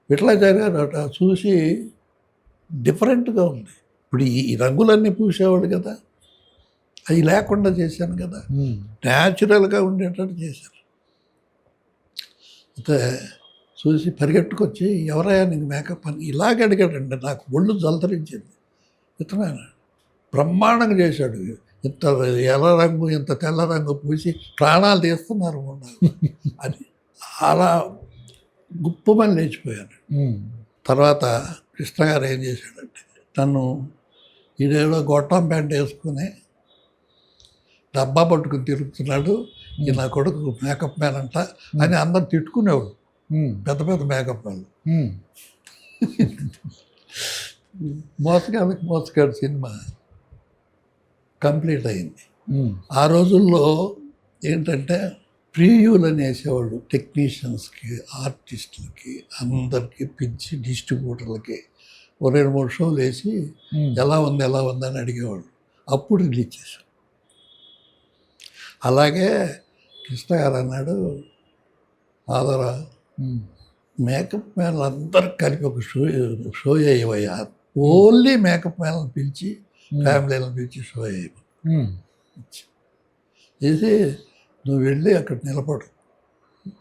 విఠలాచార్య గారు అట చూసి డిఫరెంట్గా ఉంది. ఇప్పుడు ఈ రంగులన్నీ పూసేవాడు కదా, అవి లేకుండా చేశాను కదా, న్యాచురల్గా ఉండేటట్టు చేశాను. అయితే చూసి పరిగెట్టుకొచ్చి ఎవరయ్యా నీకు మేకప్ అని ఇలాగ అడిగాడండి. నాకు ఒళ్ళు జలతరించింది. ఇతను బ్రహ్మాండంగా చేశాడు. ఇంత ఎర్ర రంగు, ఇంత తెల్ల రంగు పూసి ప్రాణాలు తీస్తున్నారు అని అలా గుప్పమని లేచిపోయాను. తర్వాత కృష్ణ గారు ఏం చేశాడంటే, నన్ను ఈడేదో గొట్టం ప్యాంట్ వేసుకుని డబ్బా పట్టుకుని తిరుగుతున్నాడు, ఈ నా కొడుకు మేకప్ మ్యాన్ అంట అని అందరు తిట్టుకునేవాడు, పెద్ద పెద్ద మేకప్ మ్యాన్లు. మోసగాడు సినిమా కంప్లీట్ అయింది. ఆ రోజుల్లో ఏంటంటే ప్రివ్యూలని వేసేవాళ్ళు టెక్నీషియన్స్కి, ఆర్టిస్టులకి, అందరికీ పిలిచి డిస్ట్రిబ్యూటర్లకి 2-3 షోలు వేసి ఎలా ఉంది అని అడిగేవాళ్ళు. అప్పుడు రిలీజ్ చేశాం. అలాగే కృష్ణ గారు అన్నాడు, ఆదరా మేకప్ మ్యాన్లు అందరు కలిపి ఒక షో వేయవయ్యా, ఓన్లీ మేకప్ మ్యాన్లను పిలిచి, ఫ్యామిలీలను పిలిచి షో వేయవు చేసి నువ్వు వెళ్ళి అక్కడ నిలబడు,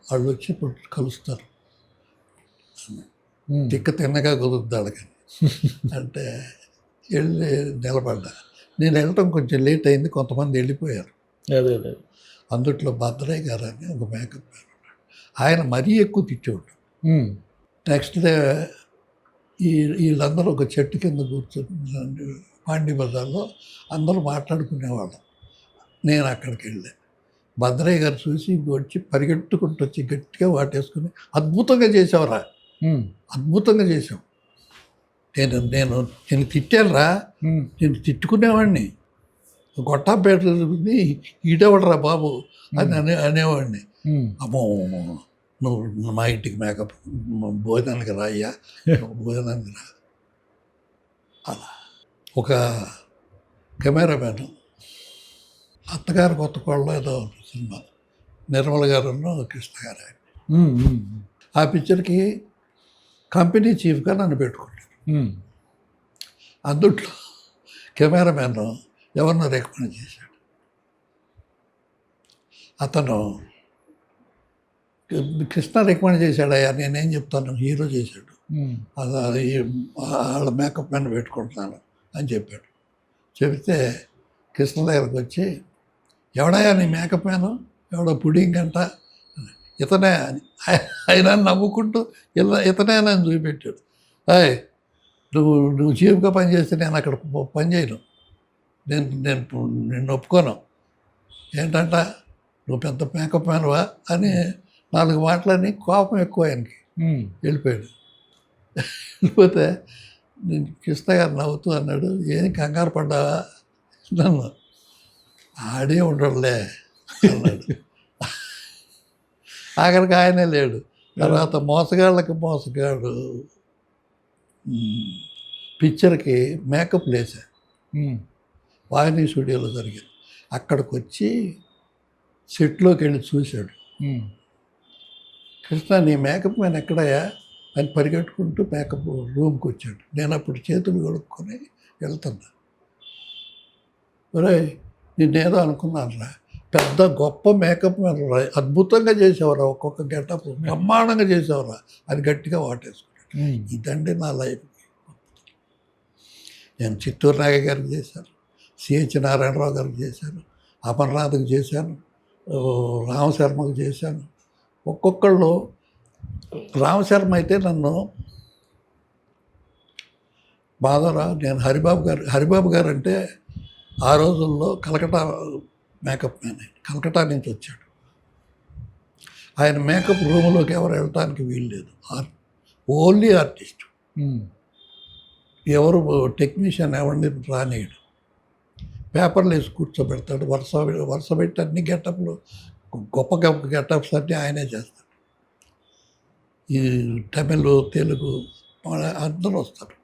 వాళ్ళు వచ్చి ఇప్పుడు కలుస్తారు, తిక్క తిన్నగా కుదురుద్ది వాళ్ళకి అంటే వెళ్ళి నిలబడ్డా. నేను వెళ్ళటం కొంచెం లేట్ అయింది, కొంతమంది వెళ్ళిపోయారు. అందుట్లో భద్రయ్య గారు అని ఒక మేకప్ మ్యాన్ ఉన్నాడు, ఆయన మరీ ఎక్కువ తిట్టేవాడు. నెక్స్ట్ డే వీళ్ళందరూ ఒక చెట్టు కింద కూర్చొని పాండి బజార్లో అందరూ మాట్లాడుకునేవాళ్ళం. నేను అక్కడికి వెళ్ళాను. భద్రయ్య గారు చూసి వచ్చి పరిగెట్టుకుంటూ వచ్చి గట్టిగా వాటేసుకుని, అద్భుతంగా చేసావురా, అద్భుతంగా చేసావు, నేను తిట్టానురా, నేను తిట్టుకునేవాడిని, గొట్టాపేటని ఈడేవాడరా బాబు అని అనేవాడిని. అమ్మో నువ్వు మా ఇంటికి మేకప్ భోజనానికి రాయ్యా, భోజనానికి రా. అలా ఒక కెమెరామ్యాన్ అత్తగారు కొత్త కోళ్ళలో ఏదో సినిమా నిర్మల గారును కృష్ణ గారు. ఉమ్, ఉమ్, ఆ పిక్చర్కి కంపెనీ చీఫ్గా నన్ను పెట్టుకున్నాడు. ఉమ్, అందుట్లో కెమెరామెన్ ఎవరినో రికమెండ్ చేశాడు. అతను కృష్ణ రికమెండ్ చేశాడయ్యా, నేనేం చెప్తాను, హీరో చేశాడు, ఉమ్, అది వాళ్ళ మేకప్ మ్యాన్ పెట్టుకుంటున్నాను అని చెప్పాడు. చెబితే కృష్ణ దగ్గరకు వచ్చి, ఎవడయ్యా నీ మేకప్ మ్యాను, ఎవడో పుడింగ్ అంట, ఇతనే అని ఆయన నవ్వుకుంటూ ఇతనే అని చూపెట్టాడు. అయ్ నువ్వు చీఫ్గా పనిచేస్తే నేను అక్కడ పని చేయను, నేను ఒప్పుకోను, ఏంటంట నువ్వు పెద్ద మేకప్ మ్యాన్వా అని 4 మాటలని కోపం ఎక్కువ ఆయనకి. ఉమ్. వెళ్ళిపోయాడు. వెళ్ళిపోతే నేను కృష్ణ గారు నవ్వుతూ అన్నాడు, ఏం కంగారు పడ్డావా నన్ను, ఆడే ఉండడులే అన్నాడు. ఆఖరికి ఆయనే లేడు. తర్వాత మోసగాళ్ళకి మోసగాడు పిక్చర్కి మేకప్ లేసా, ఉమ్, వాహిని స్టూడియోలో జరిగింది. అక్కడికి వచ్చి సెట్లోకి వెళ్ళి చూశాడు. ఉమ్, కృష్ణ నీ మేకప్ మ్యాన్ ఎక్కడయ్యా అని పరిగెట్టుకుంటూ మేకప్ రూమ్కి వచ్చాడు. నేను అప్పుడు చేతులు కొడుక్కొని వెళ్తున్నా. ఒరే నేనేదో అనుకున్నానురా, పెద్ద గొప్ప మేకప్ మ్యాన్ రా, అద్భుతంగా చేసేవరా, ఒక్కొక్క గెటప్ బ్రహ్మాండంగా చేసేవరా అని గట్టిగా వాటేసుకున్నాడు. ఉమ్. ఇదండి నా లైఫ్. నేను చిత్తూరు నాగయ్య గారికి చేశాను, సిహెచ్ నారాయణరావు గారికి చేశాను, అమర్నాథ్కి చేశాను, రామశర్మకు చేశాను. ఒక్కొక్కళ్ళు, రామశర్మ అయితే నన్ను బాధరా, నేను హరిబాబు గారు అంటే ఆ రోజుల్లో కలకటా మేకప్ మ్యాన్, కలకటా నుంచి వచ్చాడు. ఆయన మేకప్ రూమ్లోకి ఎవరు వెళ్ళటానికి వీలు లేదు, ఓన్లీ ఆర్టిస్ట్. ఉమ్, ఎవరు టెక్నీషియన్ ఎవరిని రానియడు, పేపర్లు వేసి కూర్చోబెడతాడు, వరుస పెట్టి అన్ని గెటప్లు, గొప్ప గొప్ప గెటప్స్ అన్నీ ఆయనే చేస్తాడు. ఈ తమిళ్ తెలుగు అందరూ వస్తారు.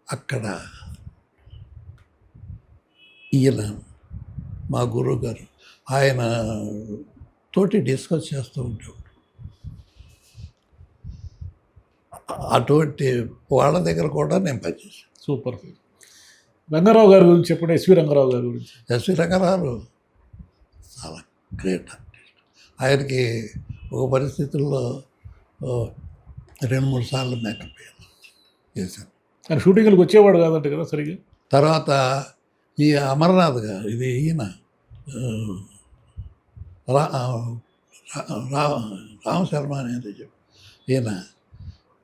అక్కడ ఈయన మా గురువు గారు, ఆయన తోటి డిస్కస్ చేస్తూ ఉండేవాడు. అటువంటి వాళ్ళ దగ్గర కూడా నేను పనిచేశాను. సూపర్. రంగారావు గారి గురించి చెప్పండి. ఎస్వి రంగారావు గారి గురించి. ఎస్వి రంగారావు చాలా గ్రేట్ ఆర్టిస్ట్. ఆయనకి ఒక పరిస్థితుల్లో 2-3 సార్లు మేకప్ చేశాను. ఆయన షూటింగ్లకు వచ్చేవాడు కాదంట కదా సరిగ్గా. తర్వాత ఈ అమర్నాథ్ గారు, ఇది ఈయన రామశర్మ అనేది చెప్పి, ఈయన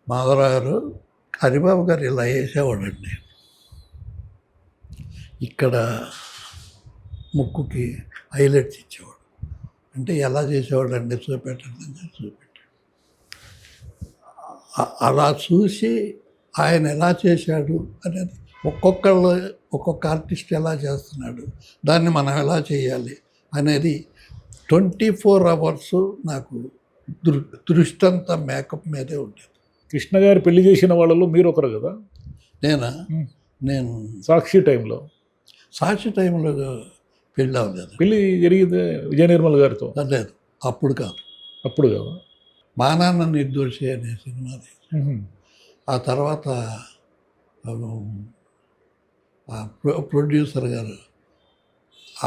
మాధవరావు గారు, హరిబాబు గారు ఇలా వేసేవాడండి, ఇక్కడ ముక్కుకి హైలైట్స్ ఇచ్చేవాడు. అంటే ఎలా చేసేవాడు అండి, చూపెట్టండి అని చూపెట్టాడు. అలా చూసి ఆయన ఎలా చేశాడు అనేది, ఒక్కొక్క ఆర్టిస్ట్ ఎలా చేస్తున్నాడు, దాన్ని మనం ఎలా చేయాలి అనేది 24 hours నాకు దృష్టి అంతా మేకప్ మీదే ఉండేది. కృష్ణ గారు పెళ్లి చేసిన వాళ్ళలో మీరు ఒకరు కదా. నేను సాక్షి టైంలో పెళ్ళి అవ్వలేదు. పెళ్లి జరిగింది విజయ నిర్మల్ గారితో. లేదు, అప్పుడు కాదు. అప్పుడు కదా. మా నాన్న నిర్దోషి అనే సినిమాది. ఆ తర్వాత ప్రొడ్యూసర్ గారు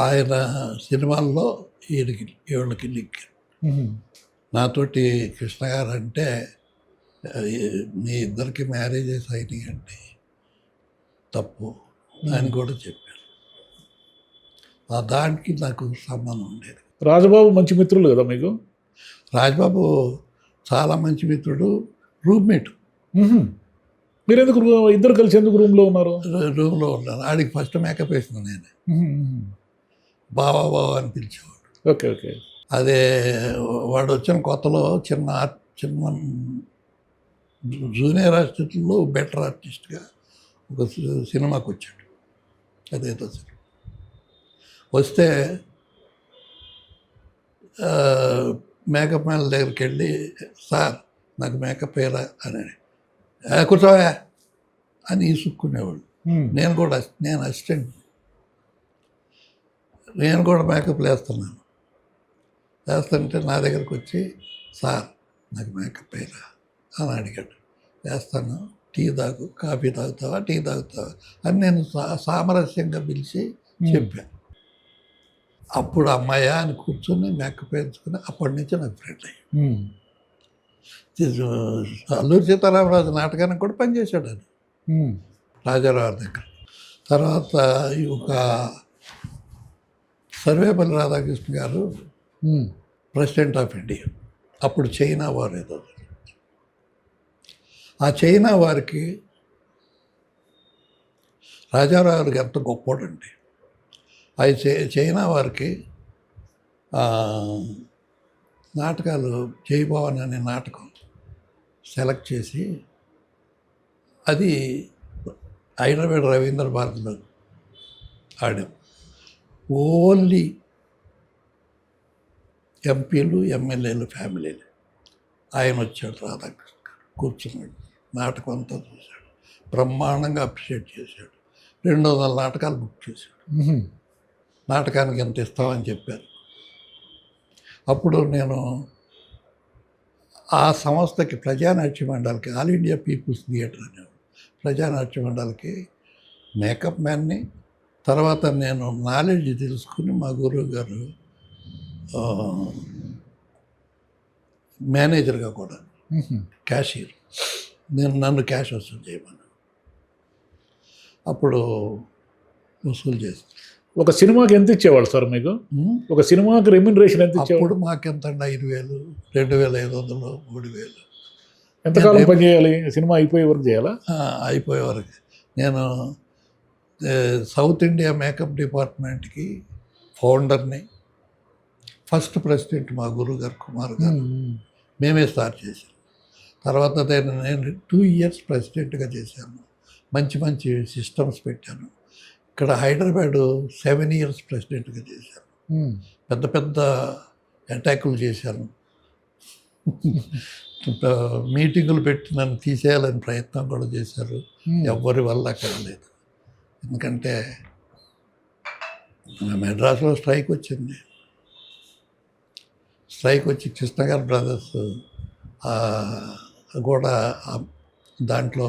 ఆయన సినిమాల్లో వీళ్ళకి లింక్. నాతోటి కృష్ణ గారు అంటే, మీ ఇద్దరికి మ్యారేజెస్ అయినాయి అంటే తప్పు అని కూడా చెప్పారు. దానికి నాకు సంబంధం ఉండేది. రాజబాబు మంచి మిత్రులు కదా మీకు. రాజబాబు చాలా మంచి మిత్రుడు, రూమ్మేట్. మీరు ఎందుకు ఇద్దరు కలిసి ఎందుకు రూమ్లో ఉన్నారు? రూమ్లో ఉన్నాను. ఆడికి ఫస్ట్ మేకప్ వేసిన నేను, బావా అని పిలిచేవాడు. Okay okay. అదే వాడు వచ్చిన కొత్తలో చిన్న జూనియర్ ఆర్టిస్టుల్లో బెటర్ ఆర్టిస్ట్గా ఒక సినిమాకి వచ్చాడు. అదేదో సినిమా వస్తే మేకప్ మ్యాన్ దగ్గరికి వెళ్ళి, సార్ నాకు మేకప్ వేయరా అని, కూర్చోవా అని ఇసుక్కునేవాళ్ళు. నేను అసిస్టెంట్, నేను కూడా మేకప్ వేస్తున్నాను. చేస్తుంటే నా దగ్గరకు వచ్చి, సార్ నాకు మేకప్ అయ్యరా అని అడిగాడు. చేస్తాను, టీ తాగు, కాఫీ తాగుతావా, టీ తాగుతావా అని నేను సామరస్యంగా పిలిచి చెప్పాను. అప్పుడు అమ్మాయ అని కూర్చొని మేకప్ వేయించుకుని అప్పటి నుంచి నాకు ఫ్రెండ్ అయ్యి. అల్లూరి సీతారామరాజు నాటకానికి కూడా పనిచేశాడు అది రాజారావు దగ్గర. తర్వాత ఒక సర్వేపల్లి రాధాకృష్ణ గారు ప్రెసిడెంట్ ఆఫ్ ఇండియా, అప్పుడు చైనా వారు ఏదో. ఆ చైనా వారికి రాజారావు ఎంత గొప్పోడండి. అది చైనా వారికి నాటకాలు జయభవన్ అనే నాటకం సెలెక్ట్ చేసి అది హైదరాబాద్ రవీంద్ర భారతిలో ఆడాం. ఓన్లీ ఎంపీలు ఎమ్మెల్యేలు ఫ్యామిలీలు. ఆయన వచ్చాడు, రాధాకృష్ణ కూర్చున్నాడు, నాటకం అంతా చూశాడు, బ్రహ్మాండంగా అప్రిషియేట్ చేశాడు. 200 నాటకాలు బుక్ చేశాడు. నాటకానికి ఎంత ఇస్తామని చెప్పారు. అప్పుడు నేను ఆ సంస్థకి ప్రజానాట్య మండలికి, ఆల్ ఇండియా పీపుల్స్ థియేటర్ అనే ప్రజానాట్య మండలికి మేకప్ మ్యాన్ని, తర్వాత నేను నాలెడ్జ్ తెలుసుకుని మా గురువు గారు మేనేజర్గా కూడా, క్యాషియర్, నన్ను క్యాష్ వసూలు చేయమని అప్పుడు వసూలు చేస్తాను. ఒక సినిమాకి ఎంత ఇచ్చేవాళ్ళు సార్ మీకు? ఒక సినిమాకి రెమ్యునరేషన్ ఎంత ఇచ్చేవాళ్ళు? అప్పుడు మాకెంత 5,000, 2,500, 3,000. ఎంతకాలం పని చేయాలి? సినిమా అయిపోయే వరకు చేయాలా? అయిపోయే వరకు. నేను సౌత్ ఇండియా మేకప్ డిపార్ట్మెంట్కి ఫౌండర్ని, ఫస్ట్ ప్రెసిడెంట్ మా గురువు గారు కుమార్ గారు, మేమే స్టార్ట్ చేశాను. తర్వాత నేను 2 years ప్రెసిడెంట్గా చేశాను. మంచి మంచి సిస్టమ్స్ పెట్టాను. ఇక్కడ హైదరాబాద్ 7 years ప్రెసిడెంట్గా చేశాను. పెద్ద పెద్ద అటాకులు చేశాను. మీటింగులు పెట్టి నన్ను తీసేయాలని ప్రయత్నం కూడా చేశారు. ఎవరి వల్ల కాలేదు. ఎందుకంటే మెడ్రాస్లో స్ట్రైక్ వచ్చింది. స్ట్రైక్ వచ్చి కృష్ణగారి బ్రదర్స్ కూడా దాంట్లో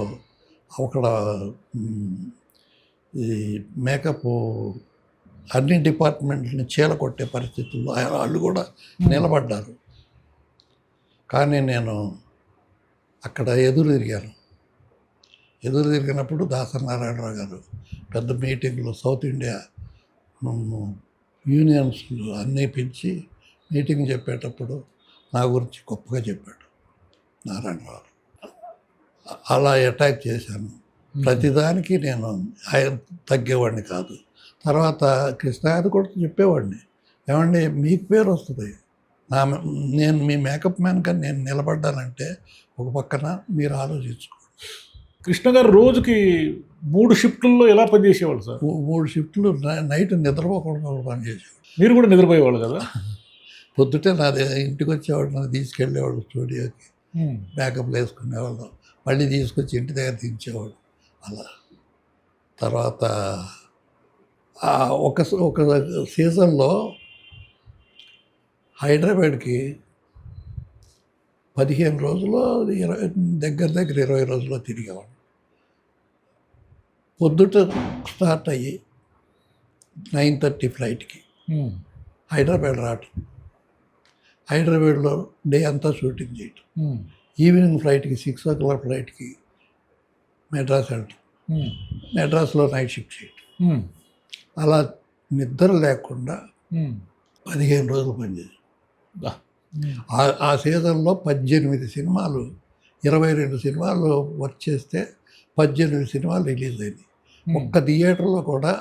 అక్కడ ఈ మేకప్ అన్ని డిపార్ట్మెంట్ని చీలకొట్టే పరిస్థితుల్లో వాళ్ళు కూడా నిలబడ్డారు. కానీ నేను అక్కడ ఎదురు తిరిగినప్పుడు దాసనారాయణరావు గారు పెద్ద మీటింగ్లో సౌత్ ఇండియా యూనియన్స్ అన్నీ పిలిచి మీటింగ్ చెప్పేటప్పుడు నా గురించి గొప్పగా చెప్పాడు నారాయణరావు. అలా అటాక్ చేశాను. ప్రతిదానికి నేను తగ్గేవాడిని కాదు. తర్వాత కృష్ణ గారు కూడా చెప్పేవాడిని, ఏమండి మీకు పేరు వస్తుంది, నేను మీ మేకప్ మ్యాన్ కానీ నేను నిలబడ్డానంటే ఒక పక్కన మీరు ఆలోచించుకోండి. కృష్ణ గారు రోజుకి 3 షిఫ్ట్లలో ఎలా పనిచేసేవాళ్ళు సార్? 3 షిఫ్ట్లు నైట్ నిద్రపోకుండా పనిచేసేవాడు. మీరు కూడా నిద్రపోయేవాళ్ళు కదా? పొద్దుటే నాది ఇంటికి వచ్చేవాడు, నన్ను తీసుకెళ్ళేవాడు స్టూడియోకి, మేకప్లు వేసుకునేవాళ్ళం, మళ్ళీ తీసుకొచ్చి ఇంటి దగ్గర దించేవాడు. అలా తర్వాత ఒక సీజన్లో హైదరాబాద్కి 15 రోజులు, దగ్గర 20 రోజుల్లో తిరిగేవాడు. పొద్దుట స్టార్ట్ అయ్యి 9:30 ఫ్లైట్కి హైదరాబాద్ రావటం, హైదరాబాద్లో డే అంతా షూటింగ్ చేయటం, ఈవినింగ్ ఫ్లైట్కి 6 o'clock ఫ్లైట్కి మెడ్రాస్ వెళ్ళటం, మెడ్రాస్లో నైట్ షిఫ్ట్ చేయటం. అలా నిద్ర లేకుండా 15 రోజులు పనిచేసాం. ఆ సీజన్లో 18 సినిమాలు, 22 సినిమాలు వర్క్ చేస్తే 18 సినిమాలు రిలీజ్ అయింది. ఒక్క థియేటర్లో కూడా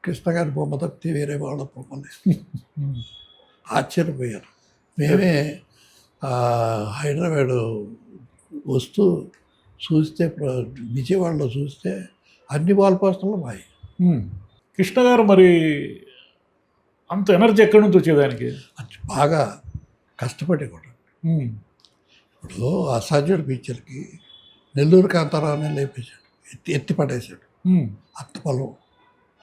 కృష్ణ గారి బొమ్మ తప్పితే వేరే వాళ్ళ బొమ్మలు. ఆశ్చర్యపోయారు. మేమే హైదరాబాద్ వస్తూ చూస్తే, విజయవాడలో చూస్తే అన్ని వాల్ పోస్టర్లు మాయి. కృష్ణ గారు మరి అంత ఎనర్జీ ఎక్కడి నుంచి వచ్చేదానికి? బాగా కష్టపడి కూడా. ఇప్పుడు అసాధ్యుడు పిక్చర్కి నెల్లూరు కాంతారావుని లేపేశాడు, ఎత్తి పడేశాడు. అంత బలం,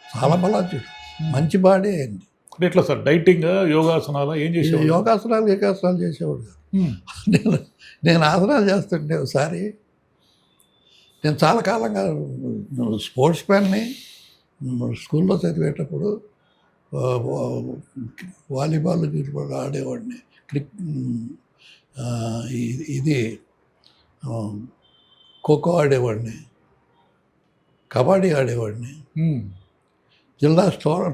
చాలా బలాధ్యుడు, మంచి బాడీ అయింది. అంటే ఎట్లా సార్, డైటింగ్, యోగాసనాలా ఏం చేసేవాళ్ళు? యోగాసనాలు ఏకాసనాలు చేసేవాడు కాదు. ఉమ్, నేను నేను ఆసనాలు చేస్తుంటే ఒకసారి నేను చాలా కాలంగా స్పోర్ట్స్ మ్యాన్ని స్కూల్లో చదివేటప్పుడు వాలీబాల్ గిలిబాల్ ఆడేవాడిని. ఆ, ఇది ఖోఖో ఆడేవాడిని, కబడ్డీ ఆడేవాడిని, ఉమ్, జిల్లా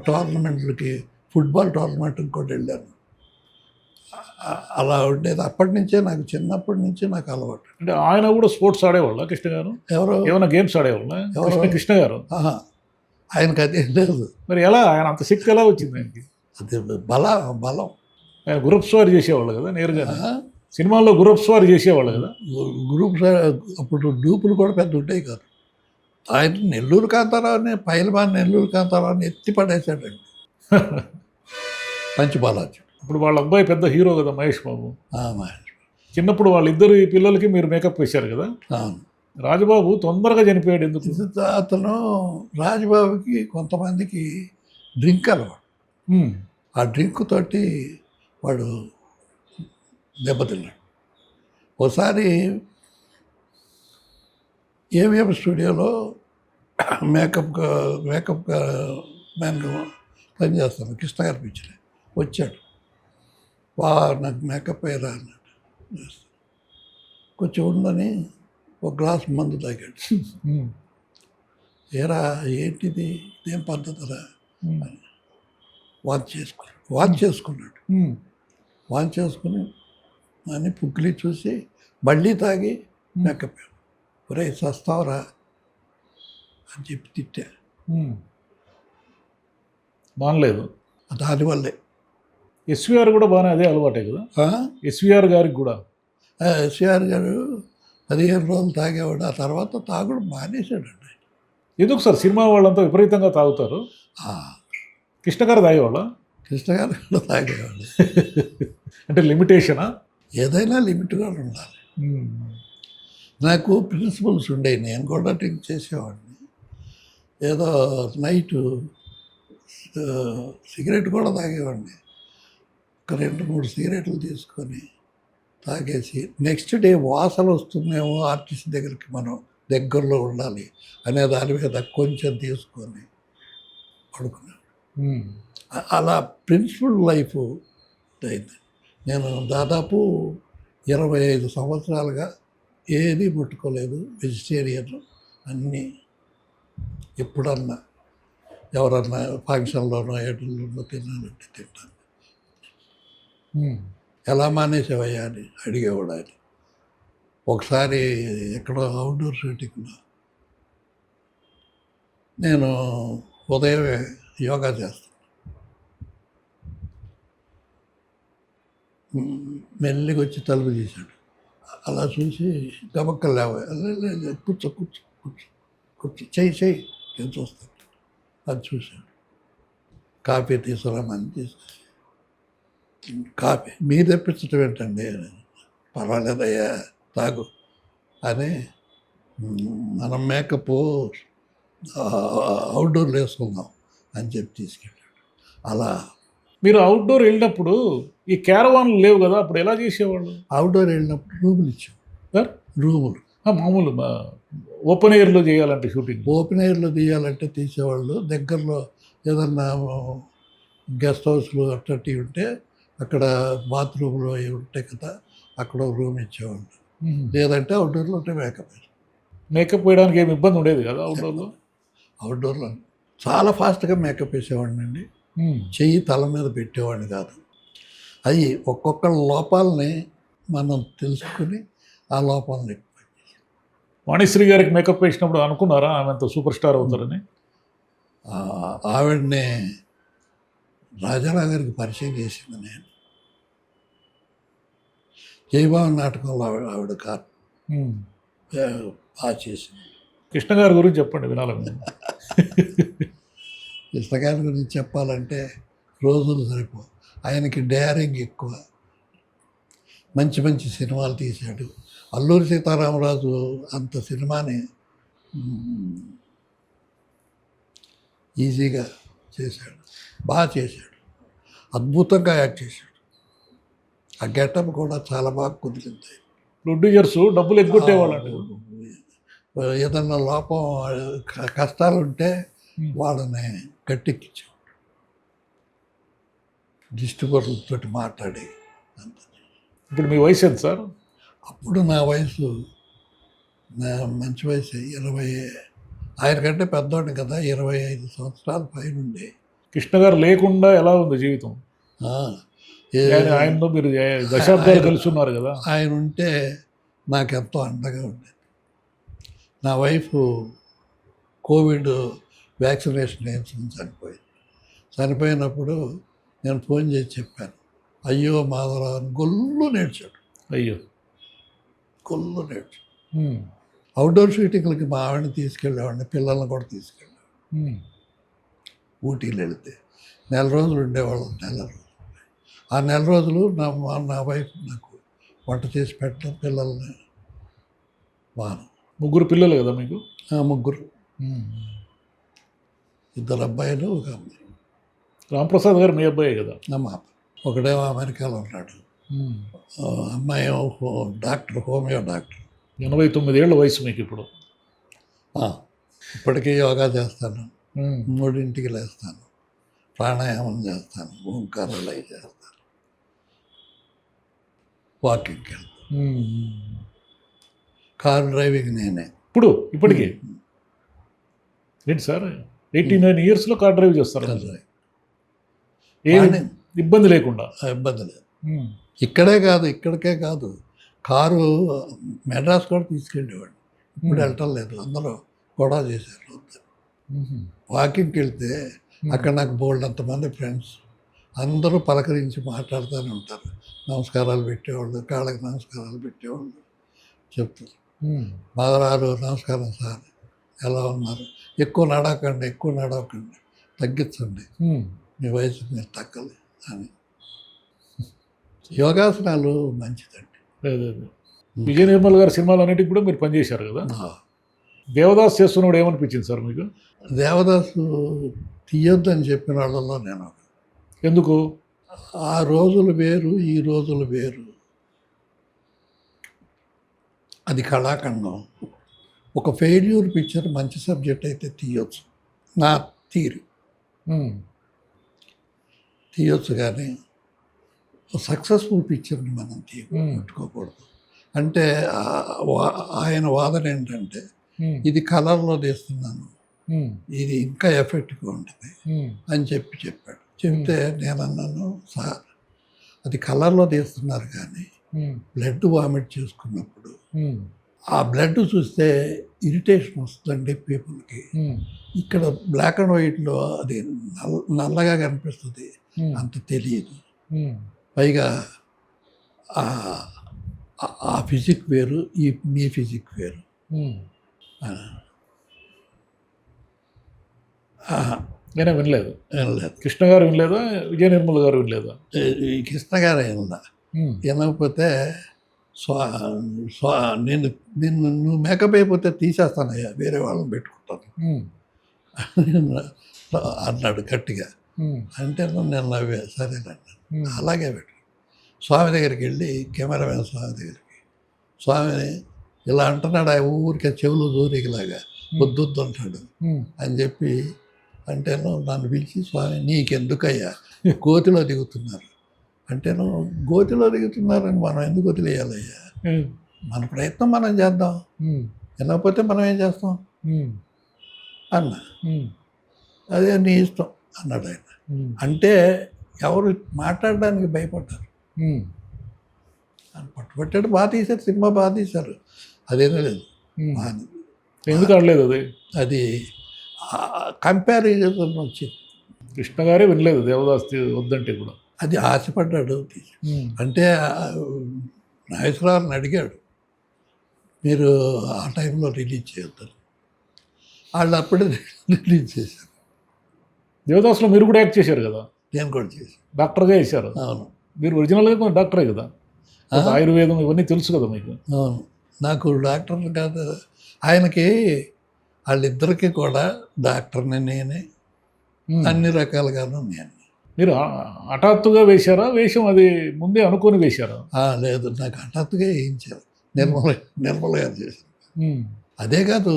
టోర్నమెంట్లకి ఫుట్బాల్ టోర్నమెంట్కి కూడా వెళ్ళాను. అలా ఉండేది. అప్పటి నుంచే నాకు చిన్నప్పటి నుంచి నాకు అలవాటు. అంటే ఆయన కూడా స్పోర్ట్స్ ఆడేవాళ్ళ కృష్ణ గారు? ఎవరో ఏమైనా గేమ్స్ ఆడేవాళ్ళ కృష్ణ గారు? ఆహా, ఆయనకు అదే లేదు. మరి ఎలా ఆయన అంత శక్తి ఎలా వచ్చింది ఆయనకి? అది బలం. ఆయన గుర్రపు స్వారీ చేసేవాళ్ళు కదా నేరుగా, ఆ, సినిమాల్లో గుర్రపు స్వారీ చేసేవాళ్ళు కదా. గ్రూప్ అప్పుడు డూపులు కూడా పెద్ద ఉంటాయి కాదు. ఆయన నెల్లూరు కాంతారావుని, పైల్వాన్ నెల్లూరు కాంతారావుని ఎత్తి పడేశాడండి పంచబాలాజీ. ఇప్పుడు వాళ్ళ అబ్బాయి పెద్ద హీరో కదా మహేష్ బాబు. మహేష్. చిన్నప్పుడు వాళ్ళిద్దరు పిల్లలకి మీరు మేకప్ వేశారు కదా. అవును. రాజబాబు తొందరగా చనిపోయాడు ఎందుకు? అతను రాజబాబుకి కొంతమందికి డ్రింక్ అలవాటు. ఉమ్, ఆ డ్రింక్ తోటి వాడు దెబ్బతిన్నాడు. ఒకసారి ఏవిఎం స్టూడియోలో మేకప్ మ్యాన్గా పనిచేస్తాను. కృష్ణ గారి పిక్చర్ వచ్చాడు. నాకు మేకప్ అయ్యారా అన్నాడు. కొంచెం ఉండని ఒక గ్లాస్ మందు తాగాడు. ఉమ్, ఏరా ఏంటిది, ఇదేం పద్ధతిరా ఉమ్, అని వాచ్ చేసుకున్నాడు. ఉమ్, వాచ్ చేసుకుని అని పుక్కిలి చూసి మళ్ళీ తాగి మేకప్ అయ్యాడు. ఒరే చస్తావరా అని చెప్పి తిట్టా. ఉమ్. బానలేదు. దానివల్లే ఎస్విఆర్ కూడా బాగానే అదే అలవాటే కదా. ఎస్విఆర్ గారికి కూడా. ఎస్ఆర్ గారు 15 రోజులు తాగేవాడు. ఆ తర్వాత తాగుడు మానేశాడండి. ఎందుకు సార్ సినిమా వాళ్ళంతా విపరీతంగా తాగుతారు? కృష్ణ గారు తాగేవాళ్ళ? కృష్ణ గారు కూడా తాగేవాడు. అంటే లిమిటేషనా? ఏదైనా లిమిట్గా ఉండాలి. ఉమ్, నాకు ప్రిన్సిపల్స్ ఉండేవి. నేను కూడా డ్రింక్ చేసేవాడిని. ఏదో నైటు సిగరెట్ కూడా తాగేవాడిని. ఒక 2-3 సిగరెట్లు తీసుకొని తాగేసి నెక్స్ట్ డే వాసన వస్తుందేమో ఆర్టిస్ట్ దగ్గరికి మనం దగ్గరలో ఉండాలి అనే దాని మీద కొంచెం తీసుకొని పడుకున్నాను. ఉమ్, అలా ప్రిన్సిపల్ లైఫ్ అయింది. నేను దాదాపు 25 సంవత్సరాలుగా ఏది ముట్టుకోలేదు. వెజిటేరియన్ అన్నీ. ఎప్పుడన్నా ఎవరన్నా ఫంక్షన్లోనో ఏడులోనో తిన్నానంటే తింటాను. ఉమ్, ఎలా మానేసేవయ్యా అని అడిగేవాడు ఆయన. ఒకసారి ఎక్కడో అవుట్డోర్ షూటింగ్లో నేను ఉదయమే యోగా చేస్తాను. మెల్లిగా వచ్చి తలుపు తీశాడు. అలా చూసి గబక్కలు లేవ, కూర్చో చెయ్యి నేను చూస్తాను. అది చూశాడు. కాఫీ తీసుకురామని తీసుకొచ్చి, కాఫీ మీరు తెప్పించడం ఏంటండి? పర్వాలేదయ్యా తాగు అని, మనం మేకప్ అవుట్డోర్లో వేసుకుందాం అని చెప్పి తీసుకెళ్ళాడు. అలా మీరు అవుట్డోర్ వెళ్ళినప్పుడు ఈ క్యారవాన్లు లేవు కదా, అప్పుడు ఎలా చేసేవాళ్ళు? అవుట్డోర్ వెళ్ళినప్పుడు రూములు ఇచ్చాం. సార్ రూములు మామూలు ఓపెన్ ఎయిర్లో చేయాలంటే షూటింగ్ ఓపెన్ ఎయిర్లో తీయాలంటే తీసేవాళ్ళు. దగ్గరలో ఏదన్నా గెస్ట్ హౌస్లు అట్టటి ఉంటే అక్కడ బాత్రూమ్లో అవి ఉంటాయి కదా, అక్కడ రూమ్ ఇచ్చేవాళ్ళు. లేదంటే అవుట్డోర్లో ఉంటే మేకప్ వేయడానికి ఏమి ఇబ్బంది ఉండేది కదా అవుట్డోర్లో? అవుట్డోర్లో చాలా ఫాస్ట్గా మేకప్ వేసేవాడిని అండి. చెయ్యి తల మీద పెట్టేవాడిని కాదు. అది ఒక్కొక్క లోపాలని మనం తెలుసుకుని ఆ లోపాలని. వాణిశ్రీ గారికి మేకప్ వేసినప్పుడు అనుకున్నారా ఆమె అంత సూపర్ స్టార్ అవుతారని? ఆవిడని రాజారావు గారికి పరిచయం చేసింది నేను. జయభావన్ నాటకంలో ఆవిడ కాదు బాగా చేసింది. కృష్ణ గారి గురించి చెప్పండి వినాలని. కృష్ణ గారి గురించి చెప్పాలంటే రోజులు సరిపో. ఆయనకి డేరింగ్ ఎక్కువ. మంచి మంచి సినిమాలు తీశాడు. అల్లూరి సీతారామరాజు అంత సినిమాని ఈజీగా చేశాడు, బాగా చేశాడు. అద్భుతంగా యాక్ట్ చేశాడు. ఆ గెటప్ కూడా చాలా బాగా కుదిరింది. ప్రొడ్యూసర్స్ డబ్బులు ఎగ్గొట్టేవాళ్ళు. ఏదన్నా లోపం కష్టాలు ఉంటే వాళ్ళని గట్టెక్కించాడు, డిస్ట్రిబ్యూటర్లతో మాట్లాడి అంత. ఇప్పుడు మీ వయసు ఎంత సార్? అప్పుడు నా వయసు మంచి వయసు 20. ఆయన కంటే పెద్దవాడిని కదా, 25 సంవత్సరాల పైనుండి. కృష్ణ గారు లేకుండా ఎలా ఉంది జీవితం? ఆయనతో మీరు దశాబ్దాలు కలిసి ఉన్నారు కదా. ఆయన ఉంటే నాకెంతో అండగా ఉండేది. నా వైఫ్ కోవిడ్ వ్యాక్సినేషన్ వేసుకుని చనిపోయినప్పుడు నేను ఫోన్ చేసి చెప్పాను, అయ్యో మాధవరావు అని గొల్లు నేర్చాడు. అయ్యో గొల్లు నేర్చాడు. అవుట్డోర్ షూటింగ్లకి మా ఆవిడని తీసుకెళ్ళేవాడిని, పిల్లల్ని కూడా తీసుకెళ్ళేవాడిని. ఊటీలు వెళితే 4 రోజులు ఉండేవాళ్ళం. 4 రోజులు. ఆ 4 రోజులు నా వైఫ్ నాకు వంట చేసి పెట్టడం, పిల్లల్ని బాను. 3 పిల్లలు కదా మీకు? 3. 2 అబ్బాయిలు, 1 అమ్మాయి. రాంప్రసాద్ గారు మీ అబ్బాయే కదా? మా ఒకడేమో అమెరికాలో ఉన్నాడు, అమ్మాయి డాక్టర్, హోమియో డాక్టర్. 89 ఏళ్ళ వయసు మీకు ఇప్పుడు. ఇప్పటికీ యోగా చేస్తాను, 3ంటికి లేస్తాను, ప్రాణాయామం చేస్తాను, ఓంకారాలు అవి చేస్తాను, వాకింగ్కి వెళ్తాను, కార్ డ్రైవింగ్ నేనే. ఇప్పటికీ ఏంటి సార్ 89 ఇయర్స్లో కార్ డ్రైవ్ చేస్తారు? ఏ ఇబ్బంది లేకుండా? ఇబ్బంది లేదు. ఇక్కడికే కాదు, కారు మెడ్రాస్ కూడా తీసుకెళ్ళేవాడు. ఇప్పుడు వెళ్ళటం లేదు, అందరూ గొడవ చేశారు. వాకింగ్కి వెళ్తే అక్కడ నాకు బోల్డ్ అంతమంది ఫ్రెండ్స్, అందరూ పలకరించి మాట్లాడుతూనే ఉంటారు. నమస్కారాలు పెట్టేవాళ్ళు, కాళ్ళకి నమస్కారాలు పెట్టేవాళ్ళు, చెప్తారు. మాధవరావు నమస్కారం సార్, ఎలా ఉన్నారు, ఎక్కువ నడవకండి, తగ్గించండి, మీ వయసు మీరు తగ్గలేదు అని. యోగాసనాలు మంచిదండి. విజయ నిర్మల్ గారి సినిమాలు అన్నిటికి కూడా మీరు పనిచేశారు కదా. దేవదాస్ చేస్తున్నప్పుడు ఏమనిపించింది సార్ మీకు? దేవదాసు తీయొద్దని చెప్పిన వాళ్ళలో నేను. ఎందుకు? ఆ రోజులు వేరు, ఈ రోజులు వేరు. అది కళాఖండం. ఒక ఫెయిల్యూర్ పిక్చర్ మంచి సబ్జెక్ట్ అయితే తీయొచ్చు, నా థియరీ. తీయొచ్చు, కానీ సక్సెస్ఫుల్ పిక్చర్ని మనం పెట్టుకోకూడదు. అంటే ఆయన వాదన ఏంటంటే, ఇది కలర్లో తీస్తున్నాను, ఇది ఇంకా ఎఫెక్ట్గా ఉంటుంది అని చెప్పాడు. చెప్తే నేను అన్నాను, సార్ అది కలర్లో తీస్తున్నారు, కానీ బ్లడ్ వామిట్ చేసుకున్నప్పుడు ఆ బ్లడ్ చూస్తే ఇరిటేషన్ వస్తుందండి పీపుల్కి. ఇక్కడ బ్లాక్ అండ్ వైట్లో అది నల్లగా కనిపిస్తుంది, అంత తెలియదు. పైగా ఆ ఫిజిక్ వేరు, మీ ఫిజిక్ వేరు. నేనే వినలేదు. కృష్ణ గారు వినలేదా? విజయ నిర్మల్ గారు వినలేదా? కృష్ణ గారు వినదా. వినకపోతే నిన్ను నువ్వు మేకప్ అయిపోతే తీసేస్తానయ్యా, వేరే వాళ్ళని పెట్టుకుంటాను అన్నాడు గట్టిగా. అంటే నేను నవ్వే, సరేనండి, అలాగే పెట్టు. స్వామి దగ్గరికి వెళ్ళి, కెమెరామెన్ స్వామి దగ్గరికి, స్వామిని ఇలా అంటున్నాడు, ఆ ఊరికే చెవులు దూరికిలాగా వద్దు అంటాడు అని చెప్పి అంటే, నన్ను పిలిచి, స్వామి నీకెందుకయ్యా గోతిలో దిగుతున్నారు అంటే, గోతిలో దిగుతున్నారని మనం ఎందుకు వదిలేయాలయ్యా, మన ప్రయత్నం మనం చేద్దాం, వినకపోతే మనం ఏం చేస్తాం అన్న. అదే నీ ఇష్టం అన్నాడు ఆయన. అంటే ఎవరు మాట్లాడడానికి భయపడ్డారు. పట్టుబట్టాడు, బాగా తీశారు, సినిమా బాగా తీశారు, అదేదో లేదు. ఎందుకు ఆడలేదు అది కంపారిజన్ వచ్చింది. కృష్ణ గారే వినలేదు దేవదాస్ వద్దంటే కూడా. అది ఆశపడ్డాడు. అంటే నాగేశ్వరరావుని అడిగాడు, మీరు ఆ టైంలో రిలీజ్ చేయొద్దని. వాళ్ళు అప్పుడే రిలీజ్ చేశారు. దేవదాస్లో మీరు కూడా యాక్ట్ చేశారు కదా? నేను కూడా చేశాను, డాక్టర్గా చేశారు. అవును, మీరు ఒరిజినల్గా డాక్టరే కదా, ఆయుర్వేదం ఇవన్నీ తెలుసు కదా మీకు? అవును, నాకు డాక్టర్ కాదు. ఆయనకి వాళ్ళిద్దరికీ కూడా డాక్టర్ని నేనే, అన్ని రకాలుగాను నేను. మీరు హఠాత్తుగా వేశారా వేషం, అది ముందే అనుకొని వేశారా? లేదు, నాకు హఠాత్తుగా వేయించారు. నిర్మల గారు చేశారు. ఉమ్. అదే కాదు,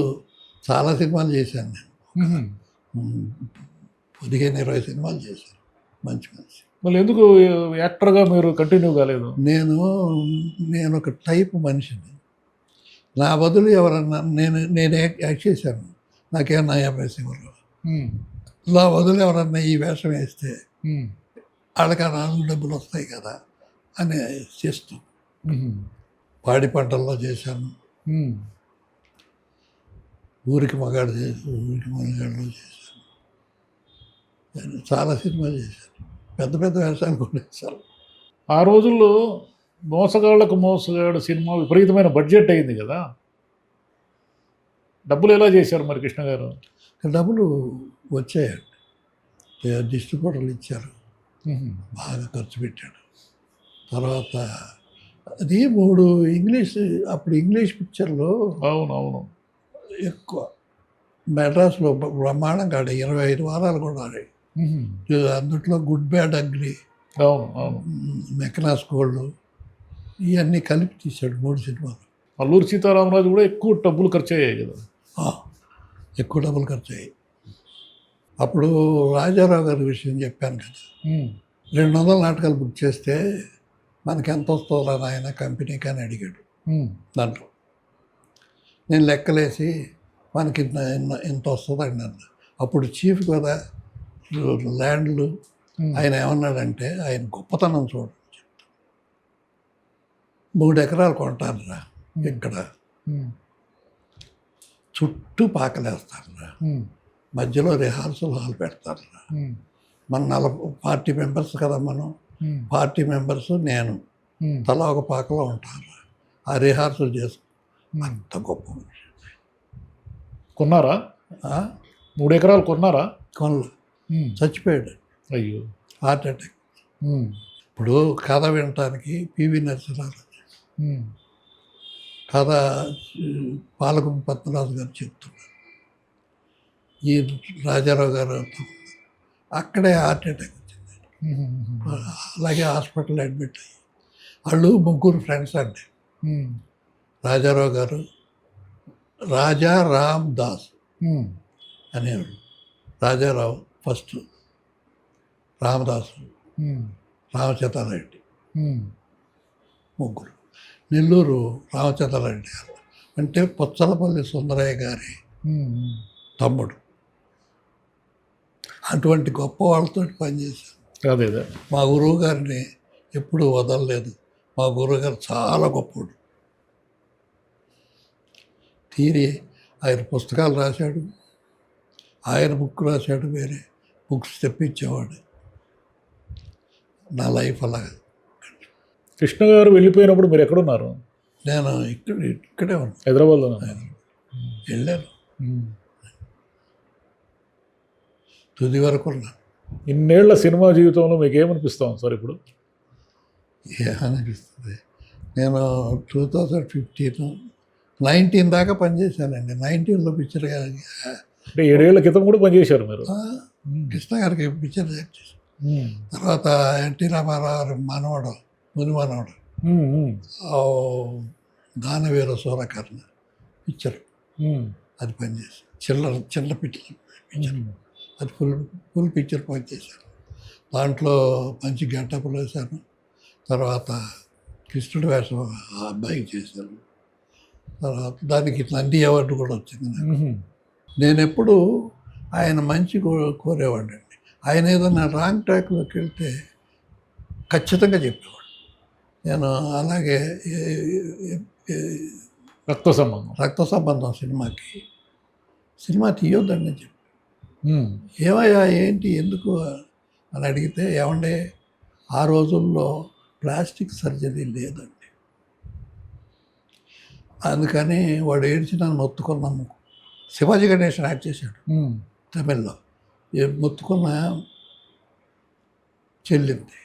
చాలా సినిమాలు చేశాను నేను. ఉహుం. 15-20 సినిమాలు చేశాను, మంచి మంచి. మళ్ళీ ఎందుకు యాక్టర్గా మీరు కంటిన్యూ కాలేదు? నేను ఒక టైప్ మనిషిని. నా బదులు ఎవరన్నా నేను యాక్ట్ చేశాను, నాకేమన్నా 50 ఇవ్వరు. ఉమ్. నా బదులు ఎవరన్నా ఈ వేషం వేస్తే ఉమ్. వాళ్ళకి ఆ 4 డబ్బులు వస్తాయి కదా అని చేస్తాం. ఉహుం. పాడి పంటల్లో చేశాను, ఉమ్. ఊరికి మగాడు చేశాను, నేను చాలా సినిమాలు చేశాను, పెద్ద పెద్ద వేషాలు కూడా వేశాను. ఆ రోజుల్లో మోసగాళ్లకు మోసగాడు సినిమా విపరీతమైన బడ్జెట్ అయింది కదా, డబ్బులు ఎలా చేశారు మరి కృష్ణ గారు? డబ్బులు వచ్చాయండి, డిస్ట్రిబ్యూటర్లు ఇచ్చారు, ఉహుం. బాగా ఖర్చు పెట్టాడు. తర్వాత అది 3 అప్పుడు ఇంగ్లీష్ పిక్చర్లు అవును అవును. ఎక్కువ. మెడ్రాస్లో బ్రహ్మాండంగా ఆడాయి, 25 వారాలు కూడా ఆడాయి. ఉహుం. అందుట్లో గుడ్ బ్యాడ్ అగ్లీ, అవును అవును. మెకనాస్ గోల్డ్, ఇవన్నీ కలిపి తీశాడు 3 సినిమాలు. అల్లూరి సీతారామరాజు కూడా ఎక్కువ డబ్బులు ఖర్చు అయ్యాయి కదా. ఎక్కువ డబ్బులు ఖర్చు అయ్యాయి. అప్పుడు రాజారావు గారి విషయం చెప్పాను కదా, ఉమ్. 200 నాటకాలు బుక్ చేస్తే మనకి ఎంత వస్తుందో ఆయన కంపెనీకి అని అడిగాడు. ఉమ్. దాంట్లో నేను లెక్కలేసి మనకి ఇంత వస్తుందండి అన్న. అప్పుడు చీఫ్ కదా, ల్యాండ్లు. ఆయన ఏమన్నాడంటే, ఆయన గొప్పతనం చూడండి, 3 ఎకరాలు కొంటానురా ఇక్కడ, ఉమ్. చుట్టూ పాకలేస్తానురా, ఉమ్. మధ్యలో రిహార్సల్ హాల్ పెడతానురా, ఉమ్. మన 40 మెంబర్స్ కదా మనం, ఉమ్. 40 మెంబర్స్ నేను, ఉమ్. తలా ఒక పాకలో ఉంటాను, ఆ రిహార్సల్ చేసుకు. ఉమ్. అంత గొప్ప మనిషి. కొన్నారా? 3 ఎకరాలు కొన్నారా? కొనలు. ఉమ్. చచ్చిపోయాడు, అయ్యో. Heart attack. ఉమ్. ఇప్పుడు కథ వినటానికి పివి నరసింహారావు, ఉమ్. కథ పాలకొండ పద్మరాజు గారు చెప్తున్నారు, ఈ రాజారావు గారు అక్కడే హార్ట్ అటాక్ వచ్చింది. ఉమ్. అలాగే హాస్పిటల్ అడ్మిట్ అయ్యి, వాళ్ళు 3 ఫ్రెండ్స్ అండి. ఉమ్. రాజారావు గారు, రాజా రామ్ దాస్ ఉమ్. అనేవాడు. రాజారావు ఫస్ట్, రామదాసు, ఉమ్. రామచంద్రారెడ్డి, ఉమ్. 3. నెల్లూరు రామచంద్రారెడ్డి గారు అంటే పుచ్చలపల్లి సుందరయ్య గారి ఉమ్. తమ్ముడు. అటువంటి గొప్ప వాళ్ళతో పనిచేశాను. అదే అదే. మా గురువు గారిని ఎప్పుడూ వదలలేదు. మా గురువు గారు చాలా గొప్పవాడు. తీరి ఆయన పుస్తకాలు రాశాడు, ఆయన బుక్ రాశాడు, వేరే బుక్స్ తెప్పించేవాడు. నా లైఫ్ అలాగా. కృష్ణ గారు వెళ్ళిపోయినప్పుడు మీరు ఎక్కడున్నారు? నేను ఇక్కడే ఉన్నాను, హైదరాబాద్లో. వెళ్ళాను, తుది వరకు ఉన్నాను. ఇన్నేళ్ల సినిమా జీవితంలో మీకు ఏమనిపిస్తాం సార్ ఇప్పుడు? ఏమనిపిస్తుంది, నేను 2019 దాకా పనిచేశానండి. 19లో పిక్చర్ అంటే 7 ఏళ్ల క్రితం కూడా పనిచేశారు మీరు. కృష్ణ గారికి పిక్చర్ యాక్ట్ చేశాను. తర్వాత ఎన్టీ రామారావు మనవడు, ముని మనవడు, దానవీర సూరకర్ణ పిక్చర్, అది పనిచేశాను. చిన్న పిక్చర్, అది ఫుల్ పిక్చర్ పనిచేశాను. దాంట్లో మంచి గెటప్లు వేశాను. తర్వాత కృష్ణుడి వేషం ఆ అబ్బాయికి చేశాను. తర్వాత దానికి నంది అవార్డు కూడా వచ్చింది నాకు. నేను ఎప్పుడు ఆయన మంచి కోరేవాడిని. ఆయన ఏదైనా రాంగ్ ట్రాక్లోకి వెళ్తే ఖచ్చితంగా చెప్పేవాడు. నేను అలాగే రక్త సంబంధం సినిమా తీయొద్దని చెప్పి, ఏమయ్యా ఏంటి ఎందుకు అని అడిగితే, ఏమండే ఆ రోజుల్లో ప్లాస్టిక్ సర్జరీ లేదండి, అందుకని వాడు ఏడ్చి నన్ను మొత్తుకున్నాము. శివాజీ గణేశన్ యాక్ట్ చేశాడు తమిళ్లో. మొత్తుకున్న చెల్లింది.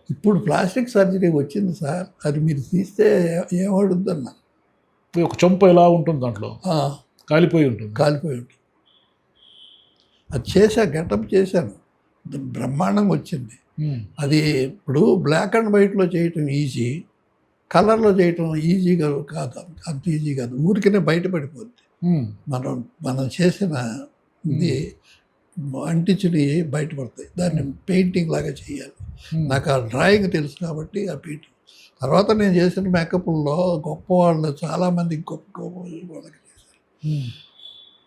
ఇప్పుడు ప్లాస్టిక్ సర్జరీ వచ్చింది సార్, అది మీరు తీస్తే ఏమడుద్దన్నా. ఒక చంప ఎలా ఉంటుంది, దాంట్లో కాలిపోయి ఉంటుంది. అది చేశా, గెటప్ చేశాను. బ్రహ్మాండంగా వచ్చింది. ఉమ్, అది ఇప్పుడు బ్లాక్ అండ్ వైట్లో చేయటం ఈజీ, కలర్లో చేయటం ఈజీగా కాదు, అంత ఈజీ కాదు. ఊరికనే బయటపడిపోద్ది. ఉమ్, మనం చేసిన ఇది అంటించుని బయటపడతాయి. దాన్ని పెయింటింగ్ లాగా చేయాలి. ఉమ్, నాకు ఆ డ్రాయింగ్ తెలుసు కాబట్టి ఆ పెయింటింగ్. తర్వాత నేను చేసిన మేకప్లో గొప్ప వాళ్ళు చాలామంది గొప్ప గొప్ప వాళ్ళకి చేశారు. ఉమ్,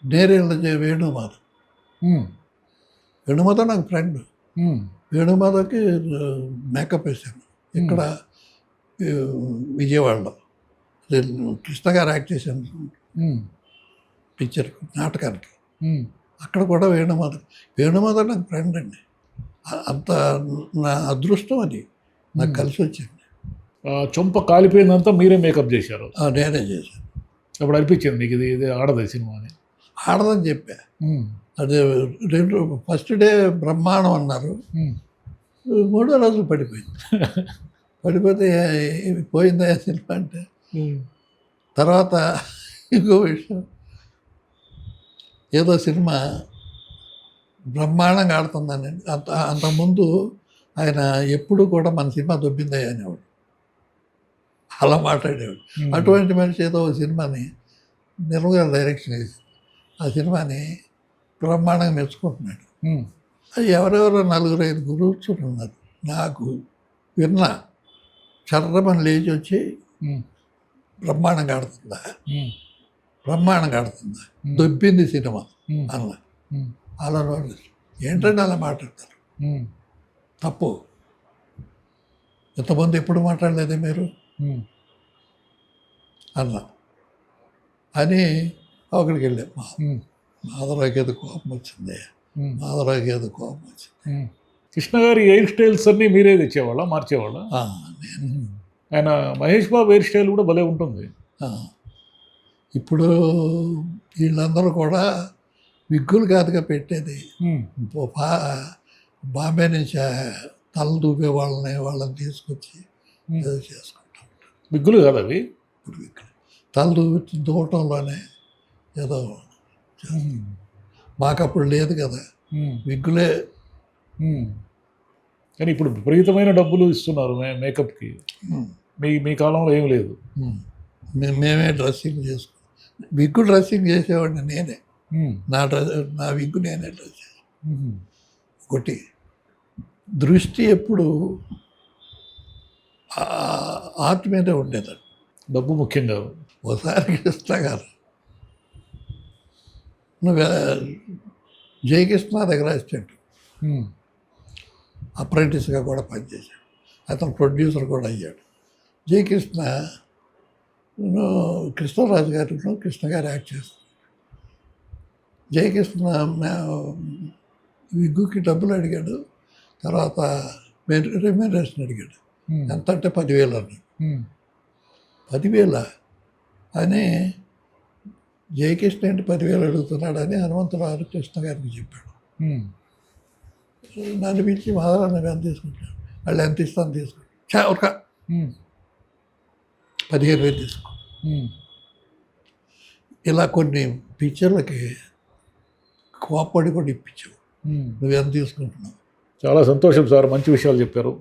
నేరేళ్ళ వేణుమాధవ్. ఉమ్, వేణుమాధవ్ నాకు ఫ్రెండ్. ఉమ్, వేణుమాధవ్కి మేకప్ వేశాను ఇక్కడ విజయవాడలో. కృష్ణ గారు యాక్ట్ చేశాను ఉమ్, పిక్చర్ నాటకానికి. ఉమ్. అక్కడ కూడా వేణుమాధవ్ నాకు ఫ్రెండ్ అండి. అంత నా అదృష్టం అది నాకు కలిసి వచ్చింది. ఆ చొంప కాలిపోయిందంతా మీరే మేకప్ చేశారు. నేనే చేశాను. అప్పుడు అనిపించింది మీకు ఇది ఆడదు సినిమా అని. ఆడదని చెప్పా. ఉమ్, అది ఫస్ట్ డే బ్రహ్మాండం అన్నారు. ఉమ్, మూడో రోజు పడిపోయింది. పడిపోతే పోయిందా సినిమా అంటే. ఉమ్, తర్వాత ఇంకో విషయం, ఏదో సినిమా బ్రహ్మాండంగా ఆడుతుందని అంతకుముందు ఆయన ఎప్పుడు కూడా మన సినిమా దొబ్బిందా అనేవాడు, అలా మాట్లాడేవాడు. అటువంటి మనిషి ఏదో ఒక సినిమాని నిర్మగా డైరెక్షన్ వేసి ఆ సినిమాని బ్రహ్మాండంగా మెచ్చుకుంటున్నాడు. ఉమ్, అది ఎవరెవరో 4-5 కూర్చుని ఉన్నారు. నాకు విన్నా చర్రమని లేచి వచ్చి ఉమ్, బ్రహ్మాండంగా ఆడుతుందా, ఉమ్, బ్రహ్మాండంగా ఆడుతుందా, దొబ్బింది సినిమా ఉమ్, అన్న. ఉమ్, అలా ఏంటంటే అలా మాట్లాడతారు, ఉమ్, తప్పు. ఇంతమంది ఎప్పుడు మాట్లాడలేదే మీరు ఉమ్, అన్నా అని ఒకడికి వెళ్ళాం. ఉమ్, మాధవరావుకి ఏదో కోపం వచ్చింది, ఉమ్, మాధవరావుకి ఏదో కోపం వచ్చింది. ఉమ్. కృష్ణ గారి హెయిర్ స్టైల్స్ అన్నీ మీరే తెచ్చేవాళ్ళ, మార్చేవాళ్ళ? నేను ఆయన మహేష్ బాబు హెయిర్ స్టైల్ కూడా భలే ఉంటుంది. ఇప్పుడు వీళ్ళందరూ కూడా విగ్గులు కాదుగా పెట్టేది. ఉమ్, బాంబే నుంచి తల దూపే వాళ్ళని తీసుకొచ్చి ఏదో చేసుకుంటాం. విగ్గులు కాదు అవి. ఇప్పుడు విగ్గులు తల దూవటంలోనే ఏదో మాకు అప్పుడు లేదు కదా, ఉమ్, విగ్గులే. ఉమ్. కానీ ఇప్పుడు విపరీతమైన డబ్బులు ఇస్తున్నారు మేకప్కి. మీ కాలంలో ఏం లేదు. మేమే డ్రెస్సింగ్ చేసుకున్నాం. విగ్గు డ్రెస్సింగ్ చేసేవాడిని నేనే. ఉమ్, నా విగ్గు నేనే డ్రెస్ చేసాను. ఉమ్, ఒకటి దృష్టి ఎప్పుడు ఆర్ట్ మీదే ఉండేదండి. డబ్బు ముఖ్యం కాదు. ఒకసారి కృష్ణ గారు నువ్వు జయకృష్ణ దగ్గర అసిస్టెంట్, ఉమ్, అప్రెంటిస్గా కూడా పనిచేశాడు. అతను ప్రొడ్యూసర్ కూడా అయ్యాడు. జయకృష్ణ కృష్ణరాజు గారిలో కృష్ణ గారు యాక్ట్ చేస్తారు. జయకృష్ణ విగ్గుకి డబ్బులు అడిగాడు. తర్వాత రెమ్యూనరేషన్ అడిగాడు. ఉమ్, ఎంత అంటే 10,000 అన్నాడు. ఉమ్, 10,000 అని జయకృష్ణ ఏంటి 10,000 అడుగుతున్నాడని హనుమంతరావు కృష్ణ గారికి చెప్పాడు. ఉమ్, నన్ను పిలిచి మాధవరావు నువ్వు ఎంత తీసుకుంటాను, వాళ్ళు ఎంత ఇస్తాను తీసుకుంటాను, ఒక ఉమ్, 15,000 తీసుకో. ఉమ్. ఇలా కొన్ని పిక్చర్లకి కోప్పడి కూడా ఇప్పించావు. ఉమ్. నువ్వు ఎంత తీసుకుంటున్నావు. చాలా సంతోషం సార్, మంచి విషయాలు చెప్పారు.